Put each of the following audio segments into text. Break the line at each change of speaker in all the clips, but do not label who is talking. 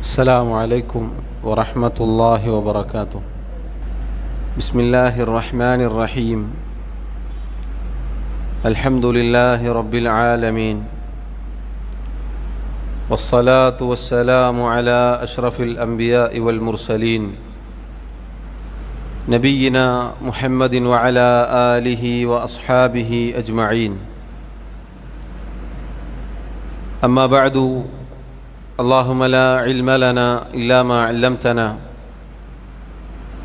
السلام عليكم ورحمة الله وبركاته. بسم الله الرحمن الرحيم. الحمد لله رب العالمين، والصلاة والسلام على أشرف الأنبياء والمرسلين نبينا محمد وعلى آله وأصحابه أجمعين. أما بعد، اللهم لا علم لنا إلا ما علمتنا،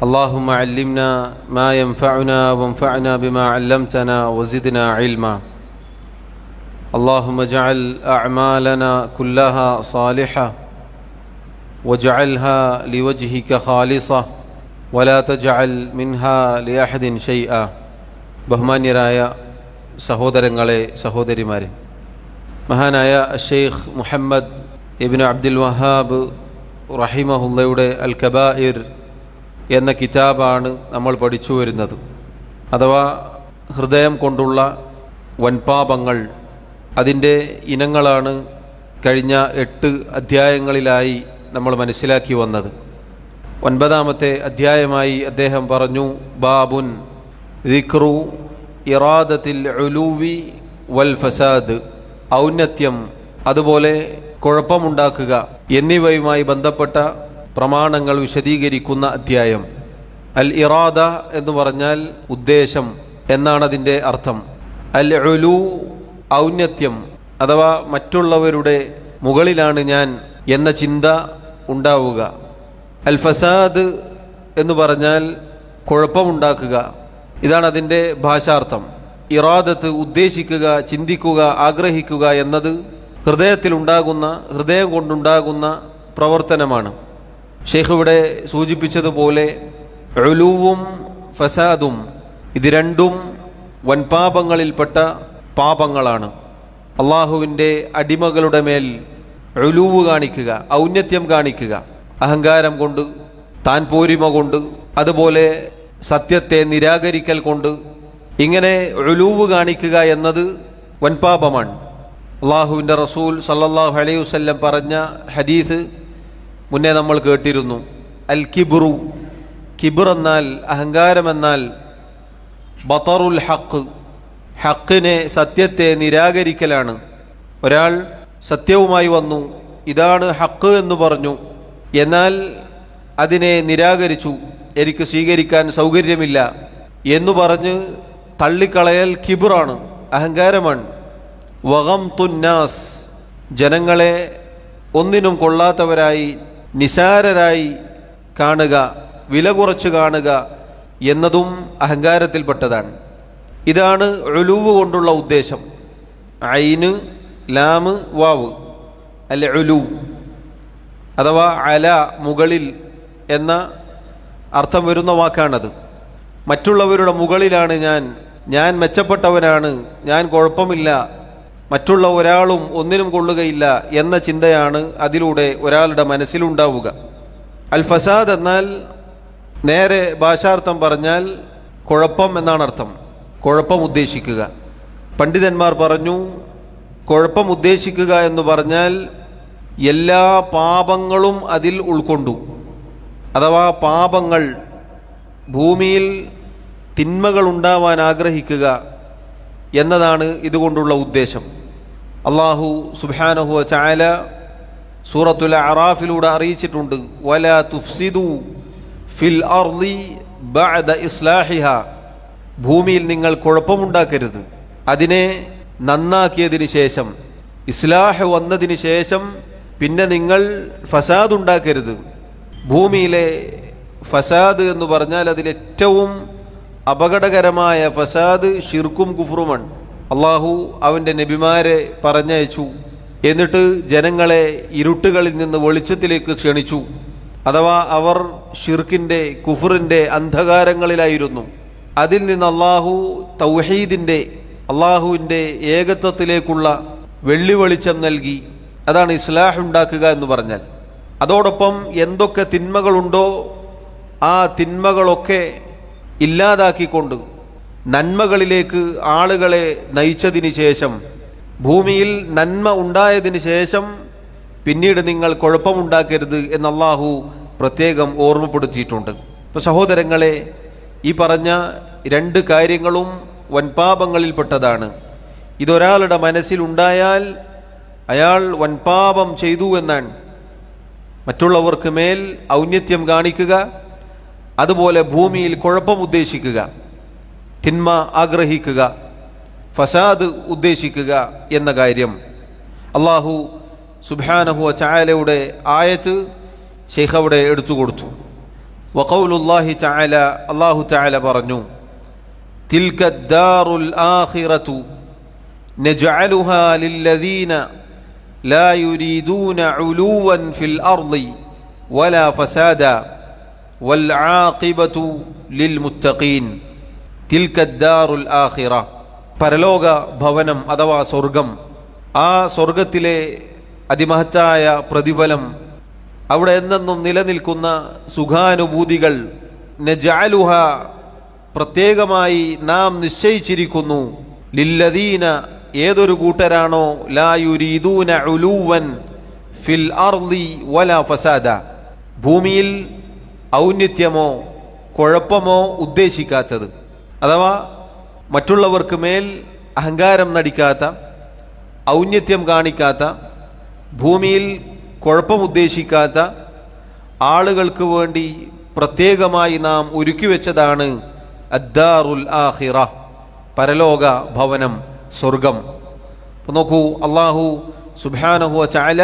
اللهم علمنا ما ينفعنا وانفعنا بما علمتنا وزدنا علما. اللهم اجعل أعمالنا كلها صالحة واجعلها لوجهك خالصة ولا تجعل منها لأحد شيئا. ബഹുമാന്യരായ സഹോദരങ്ങളെ, സഹോദരിമാരെ, മഹാനായ ഷെയ്ഖ് മുഹമ്മദ് ഇബ്നു അബ്ദുൽ വഹാബ് റഹിമഹുള്ളയുടെ അൽ കബായിർ എന്ന കിതാബാണ് നമ്മൾ പഠിച്ചു വരുന്നത്. അഥവാ ഹൃദയം കൊണ്ടുള്ള വൻപാപങ്ങൾ, അതിൻ്റെ ഇനങ്ങളാണ് കഴിഞ്ഞ 8 അധ്യായങ്ങളിലായി നമ്മൾ മനസ്സിലാക്കി വന്നത്. 9ാമത്തെ അധ്യായമായി അദ്ദേഹം പറഞ്ഞു, ബാബുൻ ദിക്റു ഇറാദത്തിൽ ഉലൂവി വൽ ഫസാദ്, ഔന്നത്യം അതുപോലെ കുഴപ്പമുണ്ടാക്കുക എന്നിവയുമായി ബന്ധപ്പെട്ട പ്രമാണങ്ങൾ വിശദീകരിക്കുന്ന അധ്യായം. അൽ ഇറാദ എന്ന് പറഞ്ഞാൽ ഉദ്ദേശം എന്നാണ് അതിൻ്റെ അർത്ഥം. അൽ ഉലൂ ഔന്നത്യം, അഥവാ മറ്റുള്ളവരുടെ മുകളിലാണ് ഞാൻ എന്ന ചിന്ത ഉണ്ടാവുക. അൽ ഫസാദ് എന്ന് പറഞ്ഞാൽ കുഴപ്പമുണ്ടാക്കുക. ഇതാണ് അതിൻ്റെ ഭാഷാർത്ഥം. ഇറാദത്ത് ഉദ്ദേശിക്കുക, ചിന്തിക്കുക, ആഗ്രഹിക്കുക എന്നത് ഹൃദയം കൊണ്ടുണ്ടാകുന്ന പ്രവർത്തനമാണ്. ഷെയ്ഖ് ഇവിടെ സൂചിപ്പിച്ചതുപോലെ ഉലൂവും ഫസാദും ഇത് രണ്ടും വൻപാപങ്ങളിൽപ്പെട്ട പാപങ്ങളാണ്. അള്ളാഹുവിൻ്റെ അടിമകളുടെ മേൽ ഉലൂവ് കാണിക്കുക, ഔന്നത്യം കാണിക്കുക, അഹങ്കാരം കൊണ്ട്, താൻ പോരിമ കൊണ്ട്, അതുപോലെ സത്യത്തെ നിരാകരിക്കൽ കൊണ്ട്, ഇങ്ങനെ ഉലൂവ് കാണിക്കുക എന്നത് വൻപാപമാണ്. അള്ളാഹുവിൻ്റെ റസൂൽ സല്ലല്ലാഹു അലൈഹി വസല്ലം പറഞ്ഞ ഹദീസ് മുന്നേ നമ്മൾ കേട്ടിരുന്നു. അൽ കിബ്റു, കിബ്ർ എന്നാൽ, അഹങ്കാരമെന്നാൽ ബതറുൽ ഹഖ്, ഹക്കിനെ, സത്യത്തെ നിരാകരിക്കലാണ്. ഒരാൾ സത്യവുമായി വന്നു, ഇതാണ് ഹക്ക് എന്ന് പറഞ്ഞു, എന്നാൽ അതിനെ നിരാകരിച്ചു, എനിക്ക് സ്വീകരിക്കാൻ സൗകര്യമില്ല എന്നു പറഞ്ഞ് തള്ളിക്കളയൽ കിബ്റാണ്, അഹങ്കാരമാണ്. വഗംതുന്നാസ്, ജനങ്ങളെ ഒന്നിനും കൊള്ളാത്തവരായി, നിസാരരായി കാണുക, വില കുറച്ച് കാണുക എന്നതും അഹങ്കാരത്തിൽപ്പെട്ടതാണ്. ഇതാണ് ഉലൂവ് കൊണ്ടുള്ള ഉദ്ദേശം. ഐന്, ലാമ്, വാവ്, അൽ ഉലൂ അഥവാ അല, മുകളിൽ എന്ന അർത്ഥം വരുന്ന വാക്കാണത്. മറ്റുള്ളവരുടെ മുകളിലാണ് ഞാൻ മെച്ചപ്പെട്ടവനാണ്, ഞാൻ കുഴപ്പമില്ല, മറ്റുള്ള ഒരാളും ഒന്നിനും കൊള്ളുകയില്ല എന്ന ചിന്തയാണ് അതിലൂടെ ഒരാളുടെ മനസ്സിലുണ്ടാവുക. അൽ ഫസാദ് എന്നാൽ നേരെ ഭാഷാർത്ഥം പറഞ്ഞാൽ കുഴപ്പം എന്നാണ് അർത്ഥം. കുഴപ്പം ഉദ്ദേശിക്കുക. പണ്ഡിതന്മാർ പറഞ്ഞു, കുഴപ്പം ഉദ്ദേശിക്കുക എന്ന് പറഞ്ഞാൽ എല്ലാ പാപങ്ങളും അതിൽ ഉൾക്കൊണ്ടു. അഥവാ പാപങ്ങൾ, ഭൂമിയിൽ തിന്മകൾ ഉണ്ടാവാൻ ആഗ്രഹിക്കുക എന്നതാണ് ഇതുകൊണ്ടുള്ള ഉദ്ദേശം. അള്ളാഹു സുബ്ഹാനഹു വ തആല സൂറത്തുൽ അറാഫിലൂടെ അറിയിച്ചിട്ടുണ്ട്, വലാ തുഫ്സിദു ഫിൽ അർളി ബഅദ ഇസ്ലാഹിഹാ, ഭൂമിയിൽ നിങ്ങൾ കുഴപ്പമുണ്ടാക്കരുത്, അതിനെ നന്നാക്കിയതിന് ശേഷം, ഇസ്ലാഹ് വന്നതിന് ശേഷം പിന്നെ നിങ്ങൾ ഫസാദ് ഉണ്ടാക്കരുത്. ഭൂമിയിലെ ഫസാദ് എന്ന് പറഞ്ഞാൽ അതിലേറ്റവും അപകടകരമായ ഫസാദ് ഷിർക്കും കുഫ്റുമാണ്. അള്ളാഹു അവൻ്റെ നബിമാരെ പറഞ്ഞയച്ചു, എന്നിട്ട് ജനങ്ങളെ ഇരുട്ടുകളിൽ നിന്ന് വെളിച്ചത്തിലേക്ക് ക്ഷണിച്ചു. അഥവാ അവർ ഷിർക്കിൻ്റെ, കുഫറിൻ്റെ അന്ധകാരങ്ങളിലായിരുന്നു. അതിൽ നിന്ന് അള്ളാഹു തൗഹീദിൻ്റെ, അള്ളാഹുവിൻ്റെ ഏകത്വത്തിലേക്കുള്ള വെള്ളി വെളിച്ചം നൽകി. അതാണ് ഇസ്ലാഹ് ഉണ്ടാക്കുക എന്ന് പറഞ്ഞാൽ. അതോടൊപ്പം എന്തൊക്കെ തിന്മകളുണ്ടോ ആ തിന്മകളൊക്കെ ഇല്ലാതാക്കിക്കൊണ്ട് നന്മകളിലേക്ക് ആളുകളെ നയിച്ചതിന് ശേഷം, ഭൂമിയിൽ നന്മ ഉണ്ടായതിന് ശേഷം പിന്നീട് നിങ്ങൾ കുഴപ്പമുണ്ടാക്കരുത് എന്ന് അല്ലാഹു പ്രത്യേകം ഓർമ്മപ്പെടുത്തിയിട്ടുണ്ട്. ഇപ്പോൾ സഹോദരങ്ങളെ, ഈ പറഞ്ഞ രണ്ട് കാര്യങ്ങളും വൻപാപങ്ങളിൽപ്പെട്ടതാണ്. ഇതൊരാളുടെ മനസ്സിലുണ്ടായാൽ അയാൾ വൻപാപം ചെയ്തു എന്നാണ്. മറ്റുള്ളവർക്ക് മേൽ ഔന്നത്യം കാണിക്കുക, അതുപോലെ ഭൂമിയിൽ കുഴപ്പം ഉദ്ദേശിക്കുക, തിന്മ ആഗ്രഹിക്കുക, ഫസാദ് ഉദ്ദേശിക്കുക എന്ന കാര്യം അല്ലാഹു സുബ്ഹാനഹു വ തആലയുടെ ആയത്ത് ശൈഖ് അവിടെ എടുത്തു കൊടുത്തു. വഖൗലുല്ലാഹി തആല, അല്ലാഹു തആല പറഞ്ഞു, തിൽക ദാറുൽ ആഖിറതു നജഅലുഹാ ലില്ലദീന ലാ യുരീദൂന ഉലൂവൻ ഫിൽ അർളി വലാ ഫസാദ വൽ ആഖിബതു ലിൽ മുത്തഖീൻ. തിൽക ദാറുൽ ആഖിറ, പരലോക ഭവനം അഥവാ സ്വർഗം, ആ സ്വർഗത്തിലെ അതിമഹത്തായ പ്രതിഫലം, അവിടെ എന്നെന്നും നിലനിൽക്കുന്ന സുഖാനുഭൂതികൾ, നജഅലുഹ, പ്രത്യേകമായി നാം നിശ്ചയിച്ചിരിക്കുന്നു, ലില്ലദീന, ഏതൊരു കൂട്ടരാണോ, ലാ യുരീദൂന ഉലൂവൻ ഫിൽ അർളി വലാ ഫസാദ, ഭൂമിയിൽ ഔന്നത്യമോ കുഴപ്പമോ ഉദ്ദേശിക്കാത്തത്, അഥവാ മറ്റുള്ളവർക്ക് മേൽ അഹങ്കാരം നടിക്കാത്ത, ഔന്നത്യം കാണിക്കാത്ത, ഭൂമിയിൽ കുഴപ്പമുദ്ദേശിക്കാത്ത ആളുകൾക്ക് വേണ്ടി പ്രത്യേകമായി നാം ഒരുക്കി വെച്ചതാണ് അദ്ദാറുൽ ആഖിറ, പരലോക ഭവനം, സ്വർഗം. അപ്പോൾ നോക്കൂ, അല്ലാഹു സുബ്ഹാനഹു വ തആല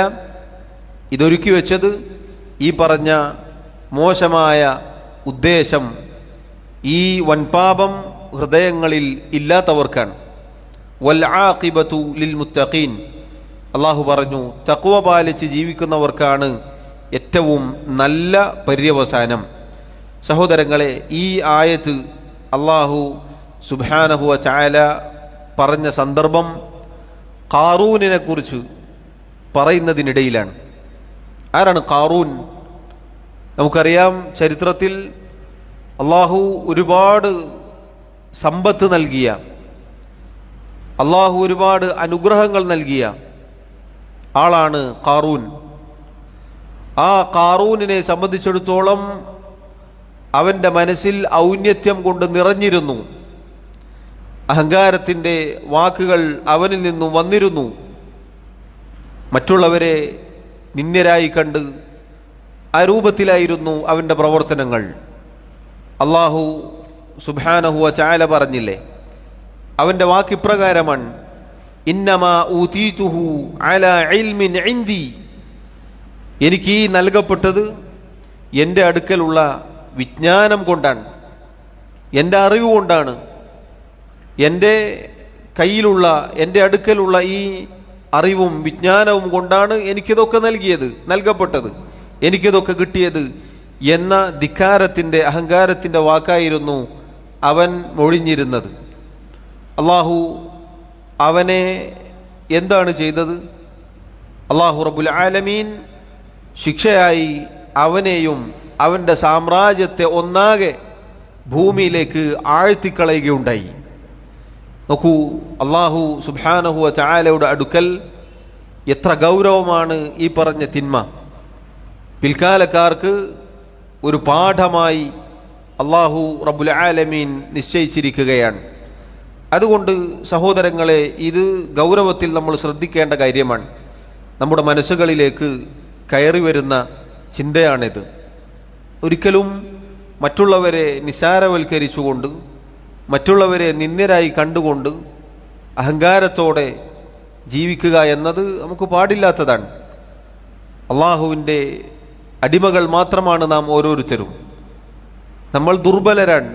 ഇതൊരുക്കി വെച്ചത് ഈ പറഞ്ഞ മോശമായ ഉദ്ദേശം, ഈ വൻപാപം ഹൃദയങ്ങളിൽ ഇല്ലാത്തവർക്കാണ്. വൽ ആഖിബതു ലിൽ മുത്തഖീൻ, അല്ലാഹു പറഞ്ഞു, തഖ്വ പാലിച്ച് ജീവിക്കുന്നവർക്കാണ് ഏറ്റവും നല്ല പര്യവസാനം. സഹോദരങ്ങളെ, ഈ ആയത്ത് അല്ലാഹു സുബ്ഹാനഹു വ തആല പറഞ്ഞ സന്ദർഭം ഖാറൂനിനെ കുറിച്ച് പറയുന്നതിനിടയിലാണ്. ആരാണ് ഖാറൂൻ? നമുക്കറിയാം, ചരിത്രത്തിൽ അല്ലാഹു ഒരുപാട് സമ്പത്ത് നൽകിയ, അല്ലാഹു ഒരുപാട് അനുഗ്രഹങ്ങൾ നൽകിയ ആളാണ് ഖാറൂൻ. ആ ഖാറൂനിനെ സംബന്ധിച്ചിടത്തോളം അവൻ്റെ മനസ്സിൽ ഔന്നത്യം കൊണ്ട് നിറഞ്ഞിരുന്നു. അഹങ്കാരത്തിൻ്റെ വാക്കുകൾ അവനിൽ നിന്നും വന്നിരുന്നു. മറ്റുള്ളവരെ നിന്ദ്യരായി കണ്ട് ആ രൂപത്തിലായിരുന്നു അവൻ്റെ പ്രവർത്തനങ്ങൾ. അല്ലാഹു സുബ്ഹാനഹു വ തആല പറഞ്ഞില്ലേ, അവൻ്റെ വാക്കിപ്രകാരമാണ്, ഇന്നമാ ഊതീതുഹു അലാ ഇൽമിൻ ഇൻദി, എനിക്ക് ഈ നൽകപ്പെട്ടത് എൻ്റെ അടുക്കലുള്ള വിജ്ഞാനം കൊണ്ടാണ്, എൻ്റെ അറിവ് കൊണ്ടാണ്. എൻ്റെ കയ്യിലുള്ള, എൻ്റെ അടുക്കലുള്ള ഈ അറിവും വിജ്ഞാനവും കൊണ്ടാണ് എനിക്കിതൊക്കെ നൽകപ്പെട്ടത്, എനിക്കിതൊക്കെ കിട്ടിയത് എന്ന ധിക്കാരത്തിൻ്റെ, അഹങ്കാരത്തിൻ്റെ വാക്കായിരുന്നു അവൻ മൊഴിഞ്ഞിരുന്നത്. അല്ലാഹു അവനെ എന്താണ് ചെയ്തത്? അല്ലാഹു റബ്ബുൽ ആലമീൻ ശിക്ഷയായി അവനെയും അവൻ്റെ സാമ്രാജ്യത്തെ ഒന്നാകെ ഭൂമിയിലേക്ക് ആഴ്ത്തിക്കളയുകയുണ്ടായി. നോക്കൂ, അല്ലാഹു സുബ്ഹാനഹു വ തആലയുടെ അടുക്കൽ എത്ര ഗൗരവമാണ് ഈ പറഞ്ഞ തിന്മ. പിൽക്കാലക്കാർക്ക് ഒരു പാഠമായി അല്ലാഹു റബ്ബുൽ ആലമീൻ നിശ്ചയിച്ചിരിക്കുകയാണ്. അതുകൊണ്ട് സഹോദരങ്ങളെ, ഇത് ഗൗരവത്തിൽ നമ്മൾ ശ്രദ്ധിക്കേണ്ട കാര്യമാണ്. നമ്മുടെ മനസ്സുകളിലേക്ക് കയറി വരുന്ന ചിന്തയാണിത്. ഒരിക്കലും മറ്റുള്ളവരെ നിസാരവൽക്കരിച്ചുകൊണ്ട്, മറ്റുള്ളവരെ നിന്ദ്യരായി കണ്ടുകൊണ്ട് അഹങ്കാരത്തോടെ ജീവിക്കുക എന്നത് നമുക്ക് പാടില്ലാത്തതാണ്. അള്ളാഹുവിൻ്റെ അടിമകൾ മാത്രമാണ് നാം ഓരോരുത്തരും. നമ്മൾ ദുർബലരാണ്.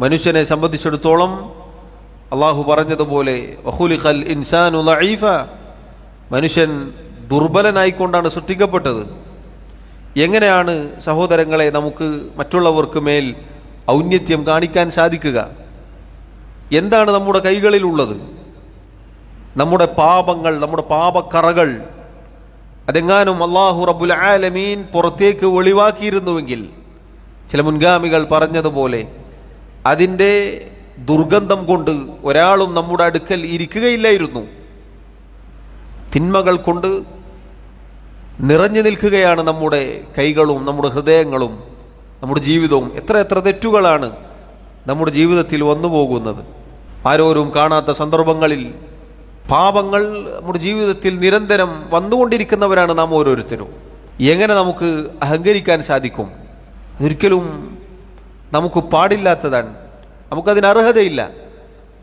മനുഷ്യനെ സംബന്ധിച്ചിടത്തോളം അള്ളാഹു പറഞ്ഞതുപോലെ വഖുലിഖൽ ഇൻസാനു ലഈഫ, മനുഷ്യൻ ദുർബലനായിക്കൊണ്ടാണ് സൃഷ്ടിക്കപ്പെട്ടത്. എങ്ങനെയാണ് സഹോദരങ്ങളെ നമുക്ക് മറ്റുള്ളവർക്ക് മേൽ ഔന്നത്യം കാണിക്കാൻ സാധിക്കുക? എന്താണ് നമ്മുടെ കൈകളിലുള്ളത്? നമ്മുടെ പാപങ്ങൾ, നമ്മുടെ പാപക്കറകൾ. അതെങ്ങാനും അല്ലാഹു റബ്ബുൽ ആലമീൻ പുറത്തേക്ക് ഒളിവാക്കിയിരുന്നുവെങ്കിൽ, ചില മുൻഗാമികൾ പറഞ്ഞതുപോലെ, അതിൻ്റെ ദുർഗന്ധം കൊണ്ട് ഒരാളും നമ്മുടെ അടുക്കൽ ഇരിക്കുകയില്ലായിരുന്നു. തിന്മകൾ കൊണ്ട് നിറഞ്ഞു നിൽക്കുകയാണ് നമ്മുടെ കൈകളും നമ്മുടെ ഹൃദയങ്ങളും നമ്മുടെ ജീവിതവും. എത്ര എത്ര തെറ്റുകളാണ് നമ്മുടെ ജീവിതത്തിൽ വന്നു പോകുന്നത്. ആരോരും കാണാത്ത സന്ദർഭങ്ങളിൽ പാപങ്ങൾ നമ്മുടെ ജീവിതത്തിൽ നിരന്തരം വന്നുകൊണ്ടിരിക്കുന്നവരാണ് നാം ഓരോരുത്തരും. എങ്ങനെ നമുക്ക് അഹങ്കരിക്കാൻ സാധിക്കും? ഒരിക്കലും നമുക്ക് പാടില്ലാത്തതാണ്, നമുക്കതിന് അർഹതയില്ല.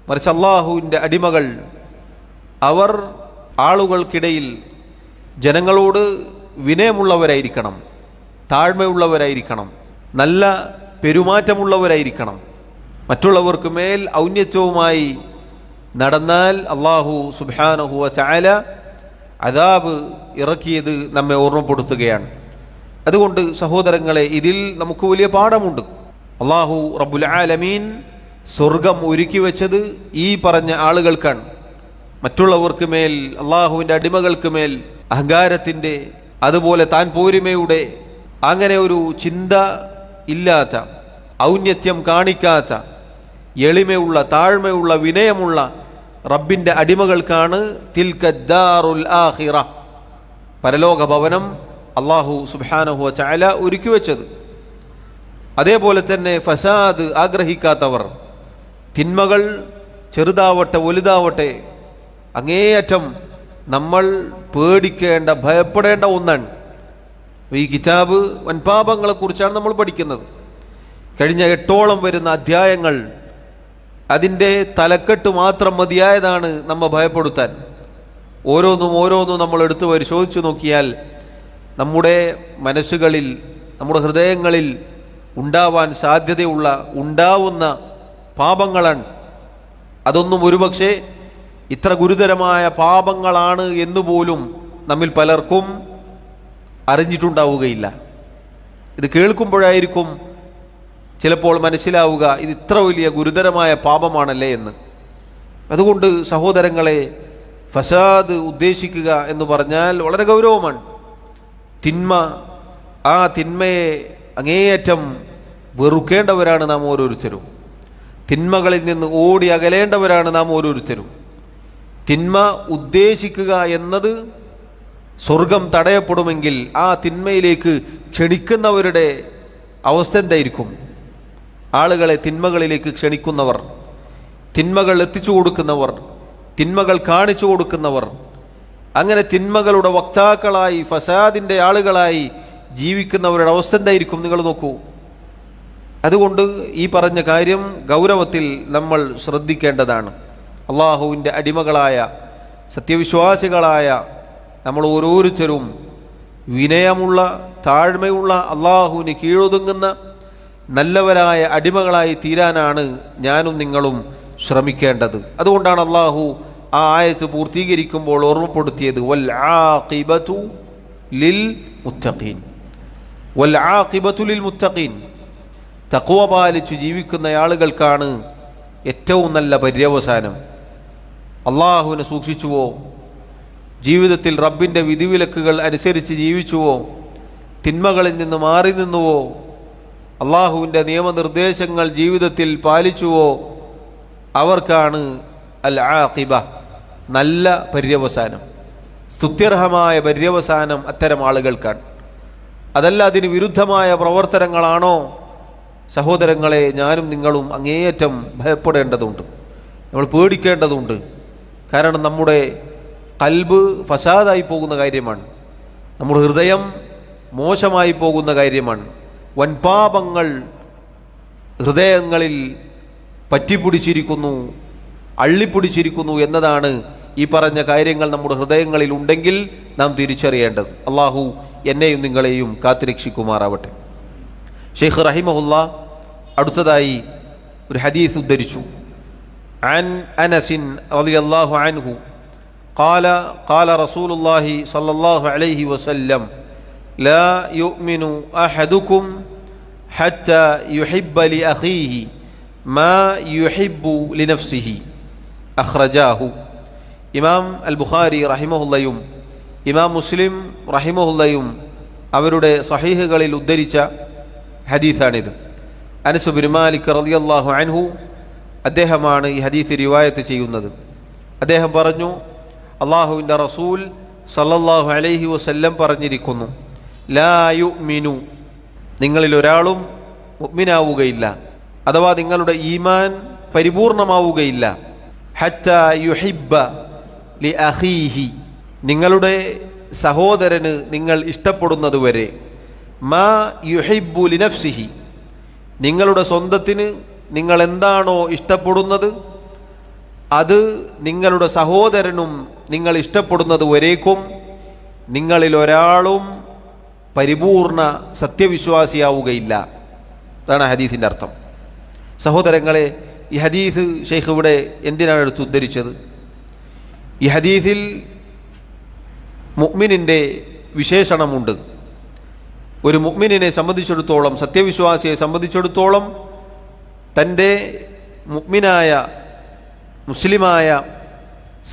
മറിച്ച് അള്ളാഹുവിൻ്റെ അടിമകൾ അവർ ആളുകൾക്കിടയിൽ ജനങ്ങളോട് വിനയമുള്ളവരായിരിക്കണം, താഴ്മയുള്ളവരായിരിക്കണം, നല്ല പെരുമാറ്റമുള്ളവരായിരിക്കണം. മറ്റുള്ളവർക്ക് മേൽ ഔന്നത്യവുമായി നടന്നാൽ അള്ളാഹു സുബ്ഹാനഹു വ തആല അദാബ് ഇറക്കിയത് നമ്മെ ഓർമ്മപ്പെടുത്തുകയാണ്. അതുകൊണ്ട് സഹോദരങ്ങളെ, ഇതിൽ നമുക്ക് വലിയ പാഠമുണ്ട്. അള്ളാഹു റബ്ബുൽ ആലമീൻ സ്വർഗം ഒരുക്കി വെച്ചത് ഈ പറഞ്ഞ ആളുകൾക്കാണ്. മറ്റുള്ളവർക്ക് മേൽ, അള്ളാഹുവിൻ്റെ അടിമകൾക്ക് മേൽ അഹങ്കാരത്തിൻ്റെ, അതുപോലെ താൻ പോരിമയുടെ അങ്ങനെ ഒരു ചിന്ത ഇല്ലാത്ത, ഔന്നത്യം കാണിക്കാത്ത, എളിമയുള്ള, താഴ്മയുള്ള, വിനയമുള്ള റബ്ബിൻ്റെ അടിമകൾക്കാണ് തിൽക്കദ്ദാറുൽ ആഖിറ, പരലോക ഭവനം അള്ളാഹു സുബ്ഹാനഹു വ തആല ഒരുക്കി വെച്ചത്. അതേപോലെ തന്നെ ഫസാദ് ആഗ്രഹിക്കാത്തവർ, തിന്മകൾ ചെറുതാവട്ടെ വലുതാവട്ടെ അങ്ങേയറ്റം നമ്മൾ പേടിക്കേണ്ട, ഭയപ്പെടേണ്ട ഒന്നാണ്. ഈ കിതാബ് വൻപാപങ്ങളെക്കുറിച്ചാണ് നമ്മൾ പഠിക്കുന്നത്. കഴിഞ്ഞ 8ഓളം വരുന്ന അധ്യായങ്ങൾ അതിൻ്റെ തലക്കെട്ട് മാത്രം മതിയായതാണ് നമ്മെ ഭയപ്പെടുത്താൻ. ഓരോന്നും നമ്മൾ എടുത്തു പരിശോധിച്ചു നോക്കിയാൽ നമ്മുടെ മനസ്സുകളിൽ, നമ്മുടെ ഹൃദയങ്ങളിൽ ഉണ്ടാവാൻ സാധ്യതയുള്ള, ഉണ്ടാവുന്ന പാപങ്ങളാണ്. അതൊന്നും ഒരുപക്ഷെ ഇത്ര ഗുരുതരമായ പാപങ്ങളാണ് എന്നുപോലും നമ്മിൽ പലർക്കും അറിഞ്ഞിട്ടുണ്ടാവുകയില്ല. ഇത് കേൾക്കുമ്പോഴായിരിക്കും ചിലപ്പോൾ മനസ്സിലാവുക ഇത് ഇത്ര വലിയ ഗുരുതരമായ പാപമാണല്ലേ എന്ന്. അതുകൊണ്ട് സഹോദരങ്ങളെ, ഫസാദ് ഉദ്ദേശിക്കുക എന്ന് പറഞ്ഞാൽ വളരെ ഗൗരവമാണ്. തിന്മ, ആ തിന്മയെ അങ്ങേയറ്റം വെറുക്കേണ്ടവരാണ് നാം ഓരോരുത്തരും. തിന്മകളിൽ നിന്ന് ഓടി അകലേണ്ടവരാണ് നാം ഓരോരുത്തരും. തിന്മ ഉദ്ദേശിക്കുക എന്നത് സ്വർഗം തടയപ്പെടുമെങ്കിൽ ആ തിന്മയിലേക്ക് ക്ഷണിക്കുന്നവരുടെ അവസ്ഥ എന്തായിരിക്കും? ആളുകളെ തിന്മകളിലേക്ക് ക്ഷണിക്കുന്നവർ, തിന്മകൾ എത്തിച്ചു കൊടുക്കുന്നവർ, തിന്മകൾ കാണിച്ചു കൊടുക്കുന്നവർ, അങ്ങനെ തിന്മകളുടെ വക്താക്കളായി, ഫസാദിൻ്റെ ആളുകളായി ജീവിക്കുന്നവരുടെ അവസ്ഥ എന്തായിരിക്കും? നിങ്ങൾ നോക്കൂ. അതുകൊണ്ട് ഈ പറഞ്ഞ കാര്യം ഗൗരവത്തിൽ നമ്മൾ ശ്രദ്ധിക്കേണ്ടതാണ്. അള്ളാഹുവിൻ്റെ അടിമകളായ, സത്യവിശ്വാസികളായ നമ്മൾ ഓരോരുത്തരും വിനയമുള്ള, താഴ്മയുള്ള, അള്ളാഹുവിന് കീഴൊതുങ്ങുന്ന നല്ലവരായ അടിമകളായി തീരാനാണ് ഞാനും നിങ്ങളും ശ്രമിക്കേണ്ടത്. അതുകൊണ്ടാണ് അള്ളാഹു ആ ആയത്ത് പൂർത്തീകരിക്കുമ്പോൾ ഓർമ്മപ്പെടുത്തിയത് വൽ ആഖിബതു ലിൽ മുത്തഖീൻ, വൽ ആഖിബതു ലിൽ മുത്തഖീൻ. തഖ്വ പാലിച്ചു ജീവിക്കുന്ന ആളുകൾക്കാണ് ഏറ്റവും നല്ല പര്യവസാനം. അള്ളാഹുവിനെ സൂക്ഷിച്ചുവോ, ജീവിതത്തിൽ റബ്ബിൻ്റെ വിധിവിലക്കുകൾ അനുസരിച്ച് ജീവിച്ചുവോ, തിന്മകളിൽ നിന്ന് മാറി നിന്നുവോ, അള്ളാഹുവിൻ്റെ നിയമനിർദ്ദേശങ്ങൾ ജീവിതത്തിൽ പാലിച്ചുവോ, അവർക്കാണ് അൽ ആഖിബ, നല്ല പര്യവസാനം, സ്തുത്യർഹമായ പര്യവസാനം അത്തരം ആളുകൾക്കാണ്. അതല്ല അതിന് വിരുദ്ധമായ പ്രവർത്തനങ്ങളാണോ? സഹോദരങ്ങളെ, ഞാനും നിങ്ങളും അങ്ങേയറ്റം ഭയപ്പെടേണ്ടതുണ്ട്, നമ്മൾ പേടിക്കേണ്ടതുണ്ട്. കാരണം നമ്മുടെ ഖൽബ് ഫസാദായി പോകുന്ന കാര്യമാണ്, നമ്മുടെ ഹൃദയം മോശമായി പോകുന്ന കാര്യമാണ്. വൻപാപങ്ങൾ ഹൃദയങ്ങളിൽ പറ്റിപ്പിടിച്ചിരിക്കുന്നു, അള്ളിപ്പിടിച്ചിരിക്കുന്നു എന്നതാണ് ഈ പറഞ്ഞ കാര്യങ്ങൾ നമ്മുടെ ഹൃദയങ്ങളിൽ ഉണ്ടെങ്കിൽ നാം തിരിച്ചറിയേണ്ടത്. അള്ളാഹു എന്നെയും നിങ്ങളെയും കാത്തുരക്ഷിക്കുമാറാവട്ടെ. ഷെയ്ഖ് റഹിമഹുല്ലാ അടുത്തതായി ഒരു ഹദീസ് ഉദ്ധരിച്ചു. عن أنس رضي الله عنه قال قال رسول الله صلى الله عليه وسلم لا يؤمن أحدكم حتى يحب لأخيه ما يحب لنفسه أخرجاه. ഇമാം അൽ ബുഖാരി റഹിമഹുല്ലയും ഇമാം മുസ്ലിം റഹിമഹുല്ലയും അവരുടെ സഹീഹുകളിൽ ഉദ്ധരിച്ച ഹദീസാണിത്. അനസ് ബിൻ മാലിക് റളിയല്ലാഹു അൻഹു അദ്ദേഹമാണ് ഈ ഹദീസ് റിവായത്ത് ചെയ്യുന്നത്. അദ്ദേഹം പറഞ്ഞു, അള്ളാഹുവിൻ്റെ റസൂൽ സല്ലല്ലാഹു അലൈഹി വസല്ലം പറഞ്ഞിരിക്കുന്നു, ലാ യുഅ്മിനു, നിങ്ങളിൽ ഒരാളും മുഅ്മിനാവുകയില്ല, അഥവാ നിങ്ങളുടെ ഈമാൻ പരിപൂർണമാവുകയില്ല, ഹത്താ യുഹിബ്ബ ലി അഖീഹി, നിങ്ങളുടെ സഹോദരന് നിങ്ങൾ ഇഷ്ടപ്പെടുന്നതുവരെ, മാ യുഹിബ്ബു ലി നഫ്സിഹി, നിങ്ങളുടെ സ്വന്തത്തിന് നിങ്ങൾ എന്താണോ ഇഷ്ടപ്പെടുന്നത് അത് നിങ്ങളുടെ സഹോദരനും നിങ്ങൾ ഇഷ്ടപ്പെടുന്നത് വരേക്കും നിങ്ങളിൽ ഒരാളും പരിപൂർണ സത്യവിശ്വാസിയാവുകയില്ല. അതാണ് ഹദീസിൻ്റെ അർത്ഥം. സഹോദരങ്ങളെ, ഈ ഹദീസ് ഷെയ്ഖ് ഇവിടെ എന്തിനാണ് എടുത്ത് ഉദ്ധരിച്ചത്? ഈ ഹദീസിൽ മുഅ്മിനിൻ്റെ വിശേഷണമുണ്ട്. ഒരു മുഅ്മിനിനെ സംബന്ധിച്ചിടത്തോളം, സത്യവിശ്വാസിയെ സംബന്ധിച്ചിടത്തോളം, തൻ്റെ മുഅ്മിനായ മുസ്ലിമായ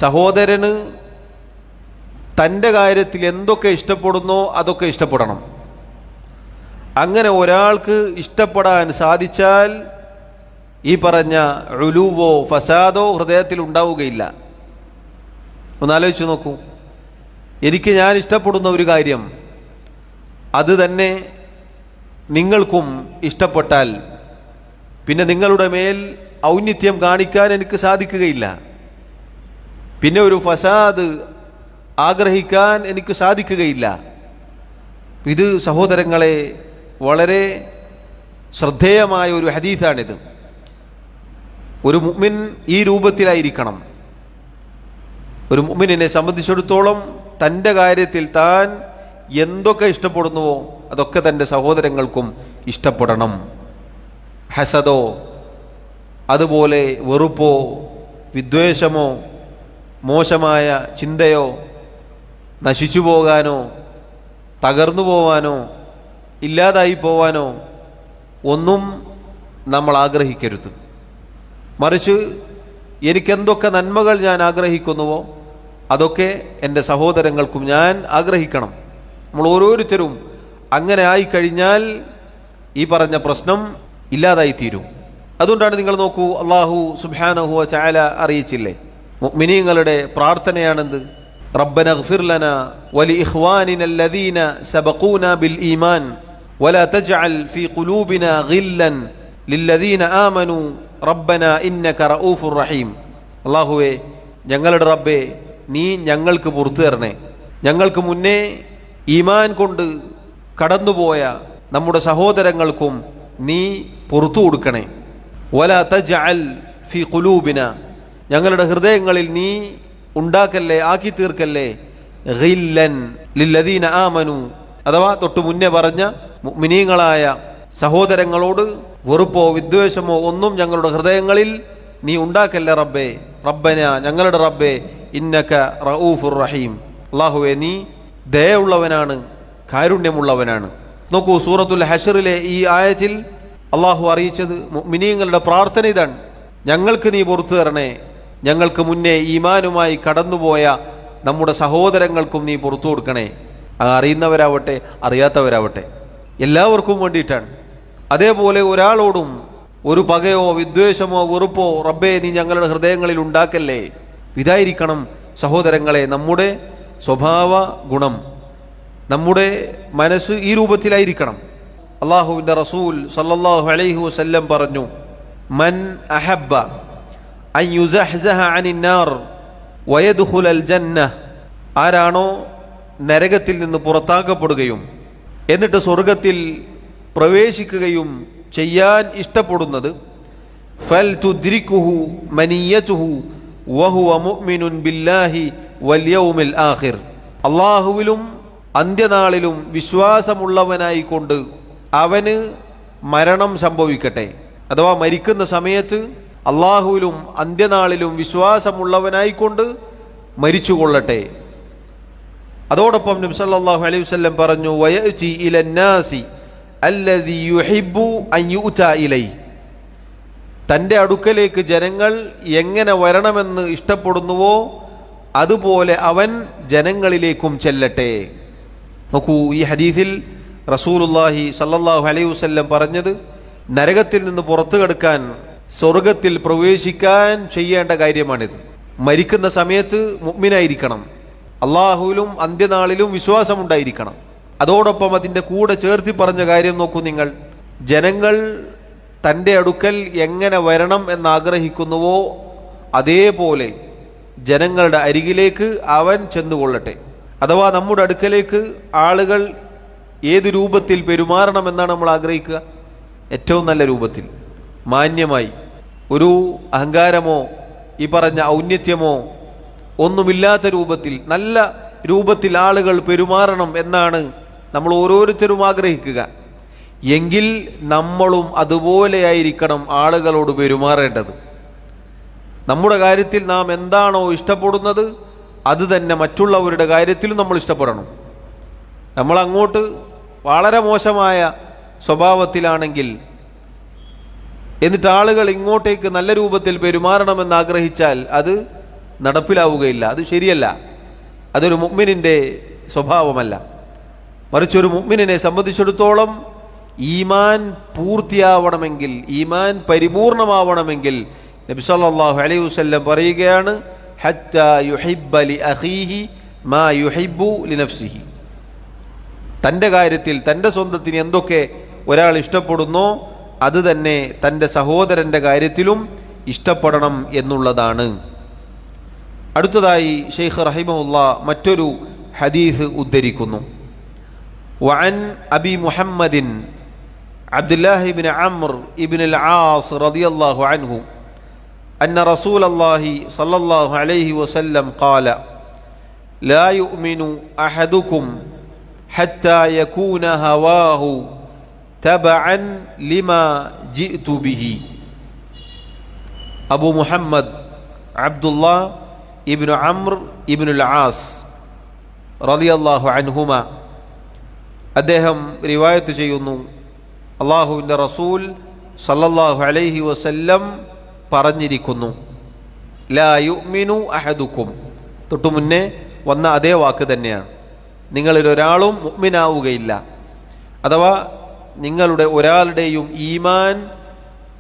സഹോദരന് തൻ്റെ കാര്യത്തിൽ എന്തൊക്കെ ഇഷ്ടപ്പെടുന്നോ അതൊക്കെ ഇഷ്ടപ്പെടണം. അങ്ങനെ ഒരാൾക്ക് ഇഷ്ടപ്പെടാൻ സാധിച്ചാൽ ഈ പറഞ്ഞ ഉലൂവോ ഫസാദോ ഹൃദയത്തിൽ ഉണ്ടാവുകയില്ല. ഒന്നാലോചിച്ച് നോക്കൂ, എനിക്ക് ഞാൻ ഇഷ്ടപ്പെടുന്ന ഒരു കാര്യം അത് തന്നെ നിങ്ങൾക്കും ഇഷ്ടപ്പെട്ടാൽ പിന്നെ നിങ്ങളുടെ മേൽ ഔന്നിത്യം കാണിക്കാൻ എനിക്ക് സാധിക്കുകയില്ല, പിന്നെ ഒരു ഫസാദ് ആഗ്രഹിക്കാൻ എനിക്ക് സാധിക്കുകയില്ല. ഇത് സഹോദരങ്ങളെ വളരെ ശ്രദ്ധേയമായ ഒരു ഹദീസാണിത്. ഒരു മുഅ്മിൻ ഈ രൂപത്തിലായിരിക്കണം. ഒരു മുഅ്മിനിനെ സംബന്ധിച്ചിടത്തോളം തൻ്റെ കാര്യത്തിൽ താൻ എന്തൊക്കെ ഇഷ്ടപ്പെടുന്നുവോ അതൊക്കെ തൻ്റെ സഹോദരങ്ങൾക്കും ഇഷ്ടപ്പെടണം. ഹസദോ, അതുപോലെ വെറുപ്പോ, വിദ്വേഷമോ, മോശമായ ചിന്തയോ, നശിച്ചു പോകാനോ തകർന്നു പോവാനോ ഇല്ലാതായി പോവാനോ ഒന്നും നമ്മൾ ആഗ്രഹിക്കരുത്. മറിച്ച് എനിക്കെന്തൊക്കെ നന്മകൾ ഞാൻ ആഗ്രഹിക്കുന്നുവോ അതൊക്കെ എൻ്റെ സഹോദരങ്ങൾക്കും ഞാൻ ആഗ്രഹിക്കണം. നമ്മൾ ഓരോരുത്തരും അങ്ങനെ ആയിക്കഴിഞ്ഞാൽ ഈ പറഞ്ഞ പ്രശ്നം ഇല്ലാതായിത്തീരും. അതുകൊണ്ടാണ് നിങ്ങൾ നോക്കൂ, അല്ലാഹു സുബ്ഹാനഹു വ തആല അറിയിച്ചില്ലേ, മുഅ്മിനീങ്ങളുടെ പ്രാർത്ഥനയാണെന്ത്? റബ്ബന ഇഗ്ഫിർ ലനാ വലി ഇഖ്വാനിന അല്ലദീന സബഖൂന ബിൽ ഈമാൻ വലാ തജ്അൽ ഫീ ഖുലൂബിനാ ഗില്ലൻ ലില്ലദീന ആമനൂ റബ്ബന ഇന്നക റഊഫുർ റഹീം. അല്ലാഹുവേ, ഞങ്ങളുടെ റബ്ബേ, നീ ഞങ്ങൾക്ക് പുറത്തു തരണേ, ഞങ്ങൾക്ക് മുന്നേ ഈമാൻ കൊണ്ട് കടന്നുപോയ നമ്മുടെ സഹോദരങ്ങൾക്കും നീ പുറത്തു കൊടുക്കണേ. വലാ തജ്അൽ ഫീ ഖുലൂബിന, ഞങ്ങളുടെ ഹൃദയങ്ങളിൽ നീ ഉണ്ടാക്കല്ലേ, ആക്കി തീർക്കല്ലേ, ഗില്ലൻ ലില്ലദീന ആമനു, അഥവാ തൊട്ടു മുന്നേ പറഞ്ഞ മുഅ്മിനീങ്ങളായ സഹോദരങ്ങളോട് വെറുപ്പോ വിദ്വേഷമോ ഒന്നും ഞങ്ങളുടെ ഹൃദയങ്ങളിൽ നീ ഉണ്ടാക്കല്ലേ റബ്ബേ. റബ്ബന, ഞങ്ങളുടെ റബ്ബേ, ഇന്നക റഊഫുർ റഹീം, അല്ലാഹുവേ നീ ദയയുള്ളവനാണ്, കാരുണ്യമുള്ളവനാണ്. നോക്കൂ, സൂറത്തുൽ ഹശ്റിലെ ഈ ആയത്തിൽ അള്ളാഹു അറിയിച്ചത് മുഅ്മിനീങ്ങളുടെ പ്രാർത്ഥന ഇതാണ്, ഞങ്ങൾക്ക് നീ പുറത്തു തരണേ, ഞങ്ങൾക്ക് മുന്നേ ഈമാനുമായി കടന്നുപോയ നമ്മുടെ സഹോദരങ്ങൾക്കും നീ പുറത്തു കൊടുക്കണേ. അറിയുന്നവരാവട്ടെ അറിയാത്തവരാവട്ടെ എല്ലാവർക്കും വേണ്ടിയിട്ടാണ്. അതേപോലെ ഒരാളോടും ഒരു പകയോ വിദ്വേഷമോ വെറുപ്പോ റബ്ബേ നീ ഞങ്ങളുടെ ഹൃദയങ്ങളിൽ ഉണ്ടാക്കല്ലേ. ഇതായിരിക്കണം സഹോദരങ്ങളെ നമ്മുടെ സ്വഭാവ ഗുണം. നമ്മുടെ മനസ്സ് ഈ രൂപത്തിലായിരിക്കണം. അള്ളാഹുവിൻ്റെ റസൂൽ സല്ലല്ലാഹു അലൈഹി വസല്ലം പറഞ്ഞു, മൻ അഹബ്ബ അൻ യുസഹ്സഹ അനിൻ നാർ വയദ്ഖുലൽ ജന്നഹ, ആരാണോ നരകത്തിൽ നിന്ന് പുറത്താക്കപ്പെടുകയും എന്നിട്ട് സ്വർഗത്തിൽ പ്രവേശിക്കുകയും ചെയ്യാൻ ഇഷ്ടപ്പെടുന്നത്, ഫൽ തുദ്രിക്കുഹു മനിയതുഹു വഹുവ മുഅ്മിനുൻ ബില്ലാഹി വൽ യൗമിൽ ആഖിർ, അള്ളാഹുവിലും അന്ത്യനാളിലും വിശ്വാസമുള്ളവനായിക്കൊണ്ട് അവന് മരണം സംഭവിക്കട്ടെ. അഥവാ മരിക്കുന്ന സമയത്ത് അള്ളാഹുവിലും അന്ത്യനാളിലും വിശ്വാസമുള്ളവനായിക്കൊണ്ട് മരിച്ചുകൊള്ളട്ടെ. അതോടൊപ്പം നബി സല്ലല്ലാഹു അലൈഹി വസല്ലം പറഞ്ഞു, വയഅതി ഇലന്നാസി അല്ലദി യുഹിബ്ബു അൻ യുഅത ഇലൈ, തൻ്റെ അടുക്കലേക്ക് ജനങ്ങൾ എങ്ങനെ വരണമെന്ന് ഇഷ്ടപ്പെടുന്നുവോ അതുപോലെ അവൻ ജനങ്ങളിലേക്കും ചെല്ലട്ടെ. നോക്കൂ, ഈ ഹദീസിൽ റസൂലുള്ളാഹി സല്ലല്ലാഹു അലൈഹി വസല്ലം പറഞ്ഞത് നരകത്തിൽ നിന്ന് പുറത്തു കടക്കാൻ, സ്വർഗത്തിൽ പ്രവേശിക്കാൻ ചെയ്യേണ്ട കാര്യമാണിത്. മരിക്കുന്ന സമയത്ത് മുഅ്മിനായിരിക്കണം. അള്ളാഹുവിലും അന്ത്യനാളിലും വിശ്വാസമുണ്ടായിരിക്കണം. അതോടൊപ്പം അതിൻ്റെ കൂടെ ചേർത്തി പറഞ്ഞ കാര്യം നോക്കൂ നിങ്ങൾ, ജനങ്ങൾ തൻ്റെ അടുക്കൽ എങ്ങനെ വരണം എന്നാഗ്രഹിക്കുന്നുവോ അതേപോലെ ജനങ്ങളുടെ അരികിലേക്ക് അവൻ ചെന്നുകൊള്ളട്ടെ. അഥവാ നമ്മുടെ അടുക്കലേക്ക് ആളുകൾ ഏത് രൂപത്തിൽ പെരുമാറണമെന്നാണ് നമ്മൾ ആഗ്രഹിക്കുക? ഏറ്റവും നല്ല രൂപത്തിൽ, മാന്യമായി, ഒരു അഹങ്കാരമോ ഈ പറഞ്ഞ ഔന്നത്യമോ ഒന്നുമില്ലാത്ത രൂപത്തിൽ, നല്ല രൂപത്തിൽ ആളുകൾ പെരുമാറണം എന്നാണ് നമ്മൾ ഓരോരുത്തരും ആഗ്രഹിക്കുക. എങ്കിൽ നമ്മളും അതുപോലെയായിരിക്കണം ആളുകളോട് പെരുമാറേണ്ടത്. നമ്മുടെ കാര്യത്തിൽ നാം എന്താണോ ഇഷ്ടപ്പെടുന്നത് അത് തന്നെ മറ്റുള്ളവരുടെ കാര്യത്തിലും നമ്മൾ ഇഷ്ടപ്പെടണം. നമ്മൾ അങ്ങോട്ട് വളരെ മോശമായ സ്വഭാവത്തിലാണെങ്കിൽ എന്നിട്ട് ആളുകൾ ഇങ്ങോട്ടേക്ക് നല്ല രൂപത്തിൽ പെരുമാറണമെന്ന് ആഗ്രഹിച്ചാൽ അത് നടപ്പിലാവുകയില്ല, അത് ശരിയല്ല. അതൊരു മുഅ്മിനിൻ്റെ സ്വഭാവമല്ല. മറിച്ച് ഒരു മുഅ്മിനിനെ സംബന്ധിച്ചിടത്തോളം ഈമാൻ പൂർത്തിയാവണമെങ്കിൽ, ഈമാൻ പരിപൂർണമാവണമെങ്കിൽ നബി സല്ലല്ലാഹു അലൈഹി വസല്ലം പറയുകയാണ്, ഹത്താ യുഹിബ്ബ ലി അഖീഹി മാ യുഹിബ്ബു ലിനഫ്സിഹി. തൻ്റെ കാര്യത്തിൽ, തൻ്റെ സ്വന്തത്തിന് എന്തൊക്കെ ഒരാൾ ഇഷ്ടപ്പെടുന്നോ അത് തന്നെ തൻ്റെ സഹോദരൻ്റെ കാര്യത്തിലും ഇഷ്ടപ്പെടണം എന്നുള്ളതാണ്. അടുത്തതായി ഷെയ്ഖ് റഹിമഹുല്ലാ മറ്റൊരു ഹദീസ് ഉദ്ധരിക്കുന്നു. വഅൻ അബി മുഹമ്മദിൻ അബ്ദുല്ലാഹി ഇബ്നു അംർ ഇബ്നുൽ ആസ് റളിയല്ലാഹു അൻഹു അന്ന റസൂലല്ലാഹി സ്വല്ലല്ലാഹു അലൈഹി വസല്ലം ഖാല ലാ യുഅ്മിനു അഹദുക്കും ഹത്താ യകൂന ഹവാഹു തബഅൻ ലിമാ ജിഅ്തു ബിഹി. അബൂ മുഹമ്മദ് അബ്ദുല്ലാഹ് ഇബ്നു അംർ ഇബ്നുൽ ആസ് റളിയല്ലാഹു അൻഹുമ അദ്ദേഹം റിവായത്ത് ചെയ്യുന്നു, അള്ളാഹുവിൻ്റെ റസൂൽ സല്ലല്ലാഹു അലൈഹി വസല്ലം പറഞ്ഞിരിക്കുന്നു, ലാ യുഅ്മിനു അഹദുക്കും, തൊട്ടു മുന്നേ വന്ന അതേ വാക്ക് തന്നെയാണ്. നിങ്ങളിൽ ഒരാളും മുഅ്മിനാവുകയില്ല, അഥവാ നിങ്ങളുടെ ഒരാളുടെയും ഈമാൻ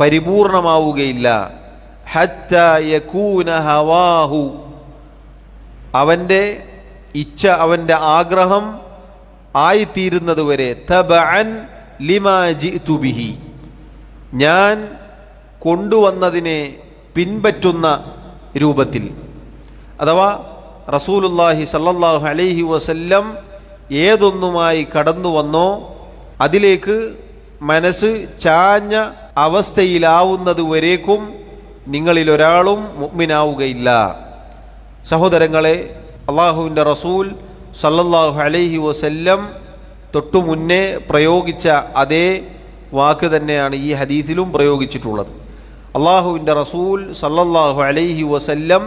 പരിപൂർണമാവുകയില്ല. ഹത്താ യകൂന ഹവാഹു, അവൻ്റെ ഇച്ഛ, അവൻ്റെ ആഗ്രഹം ആയിത്തീരുന്നത് വരെ, തബഅൻ ലിമാ ജിഅ്തു ബിഹി, ഞാൻ കൊണ്ടുവന്നതിനെ പിൻപറ്റുന്ന രൂപത്തിൽ. അഥവാ റസൂലുള്ളാഹി സല്ലല്ലാഹു അലൈഹി വസല്ലം ഏതൊന്നുമായി കടന്നു വന്നോ അതിലേക്ക് മനസ്സ് ചാഞ്ഞ അവസ്ഥയിലാവുന്നത് വരേക്കും നിങ്ങളിൽ ഒരാളും മുഅ്മിനാവുകയില്ല. സഹോദരങ്ങളെ, അള്ളാഹുവിൻ്റെ റസൂൽ സല്ലല്ലാഹു അലൈഹി വസല്ലം തൊട്ടു മുന്നേ പ്രയോഗിച്ച അതേ വാക്ക് തന്നെയാണ് ഈ ഹദീസിലും പ്രയോഗിച്ചിട്ടുള്ളത്. അള്ളാഹുവിൻ്റെ റസൂൽ സല്ലല്ലാഹു അലൈഹി വസല്ലം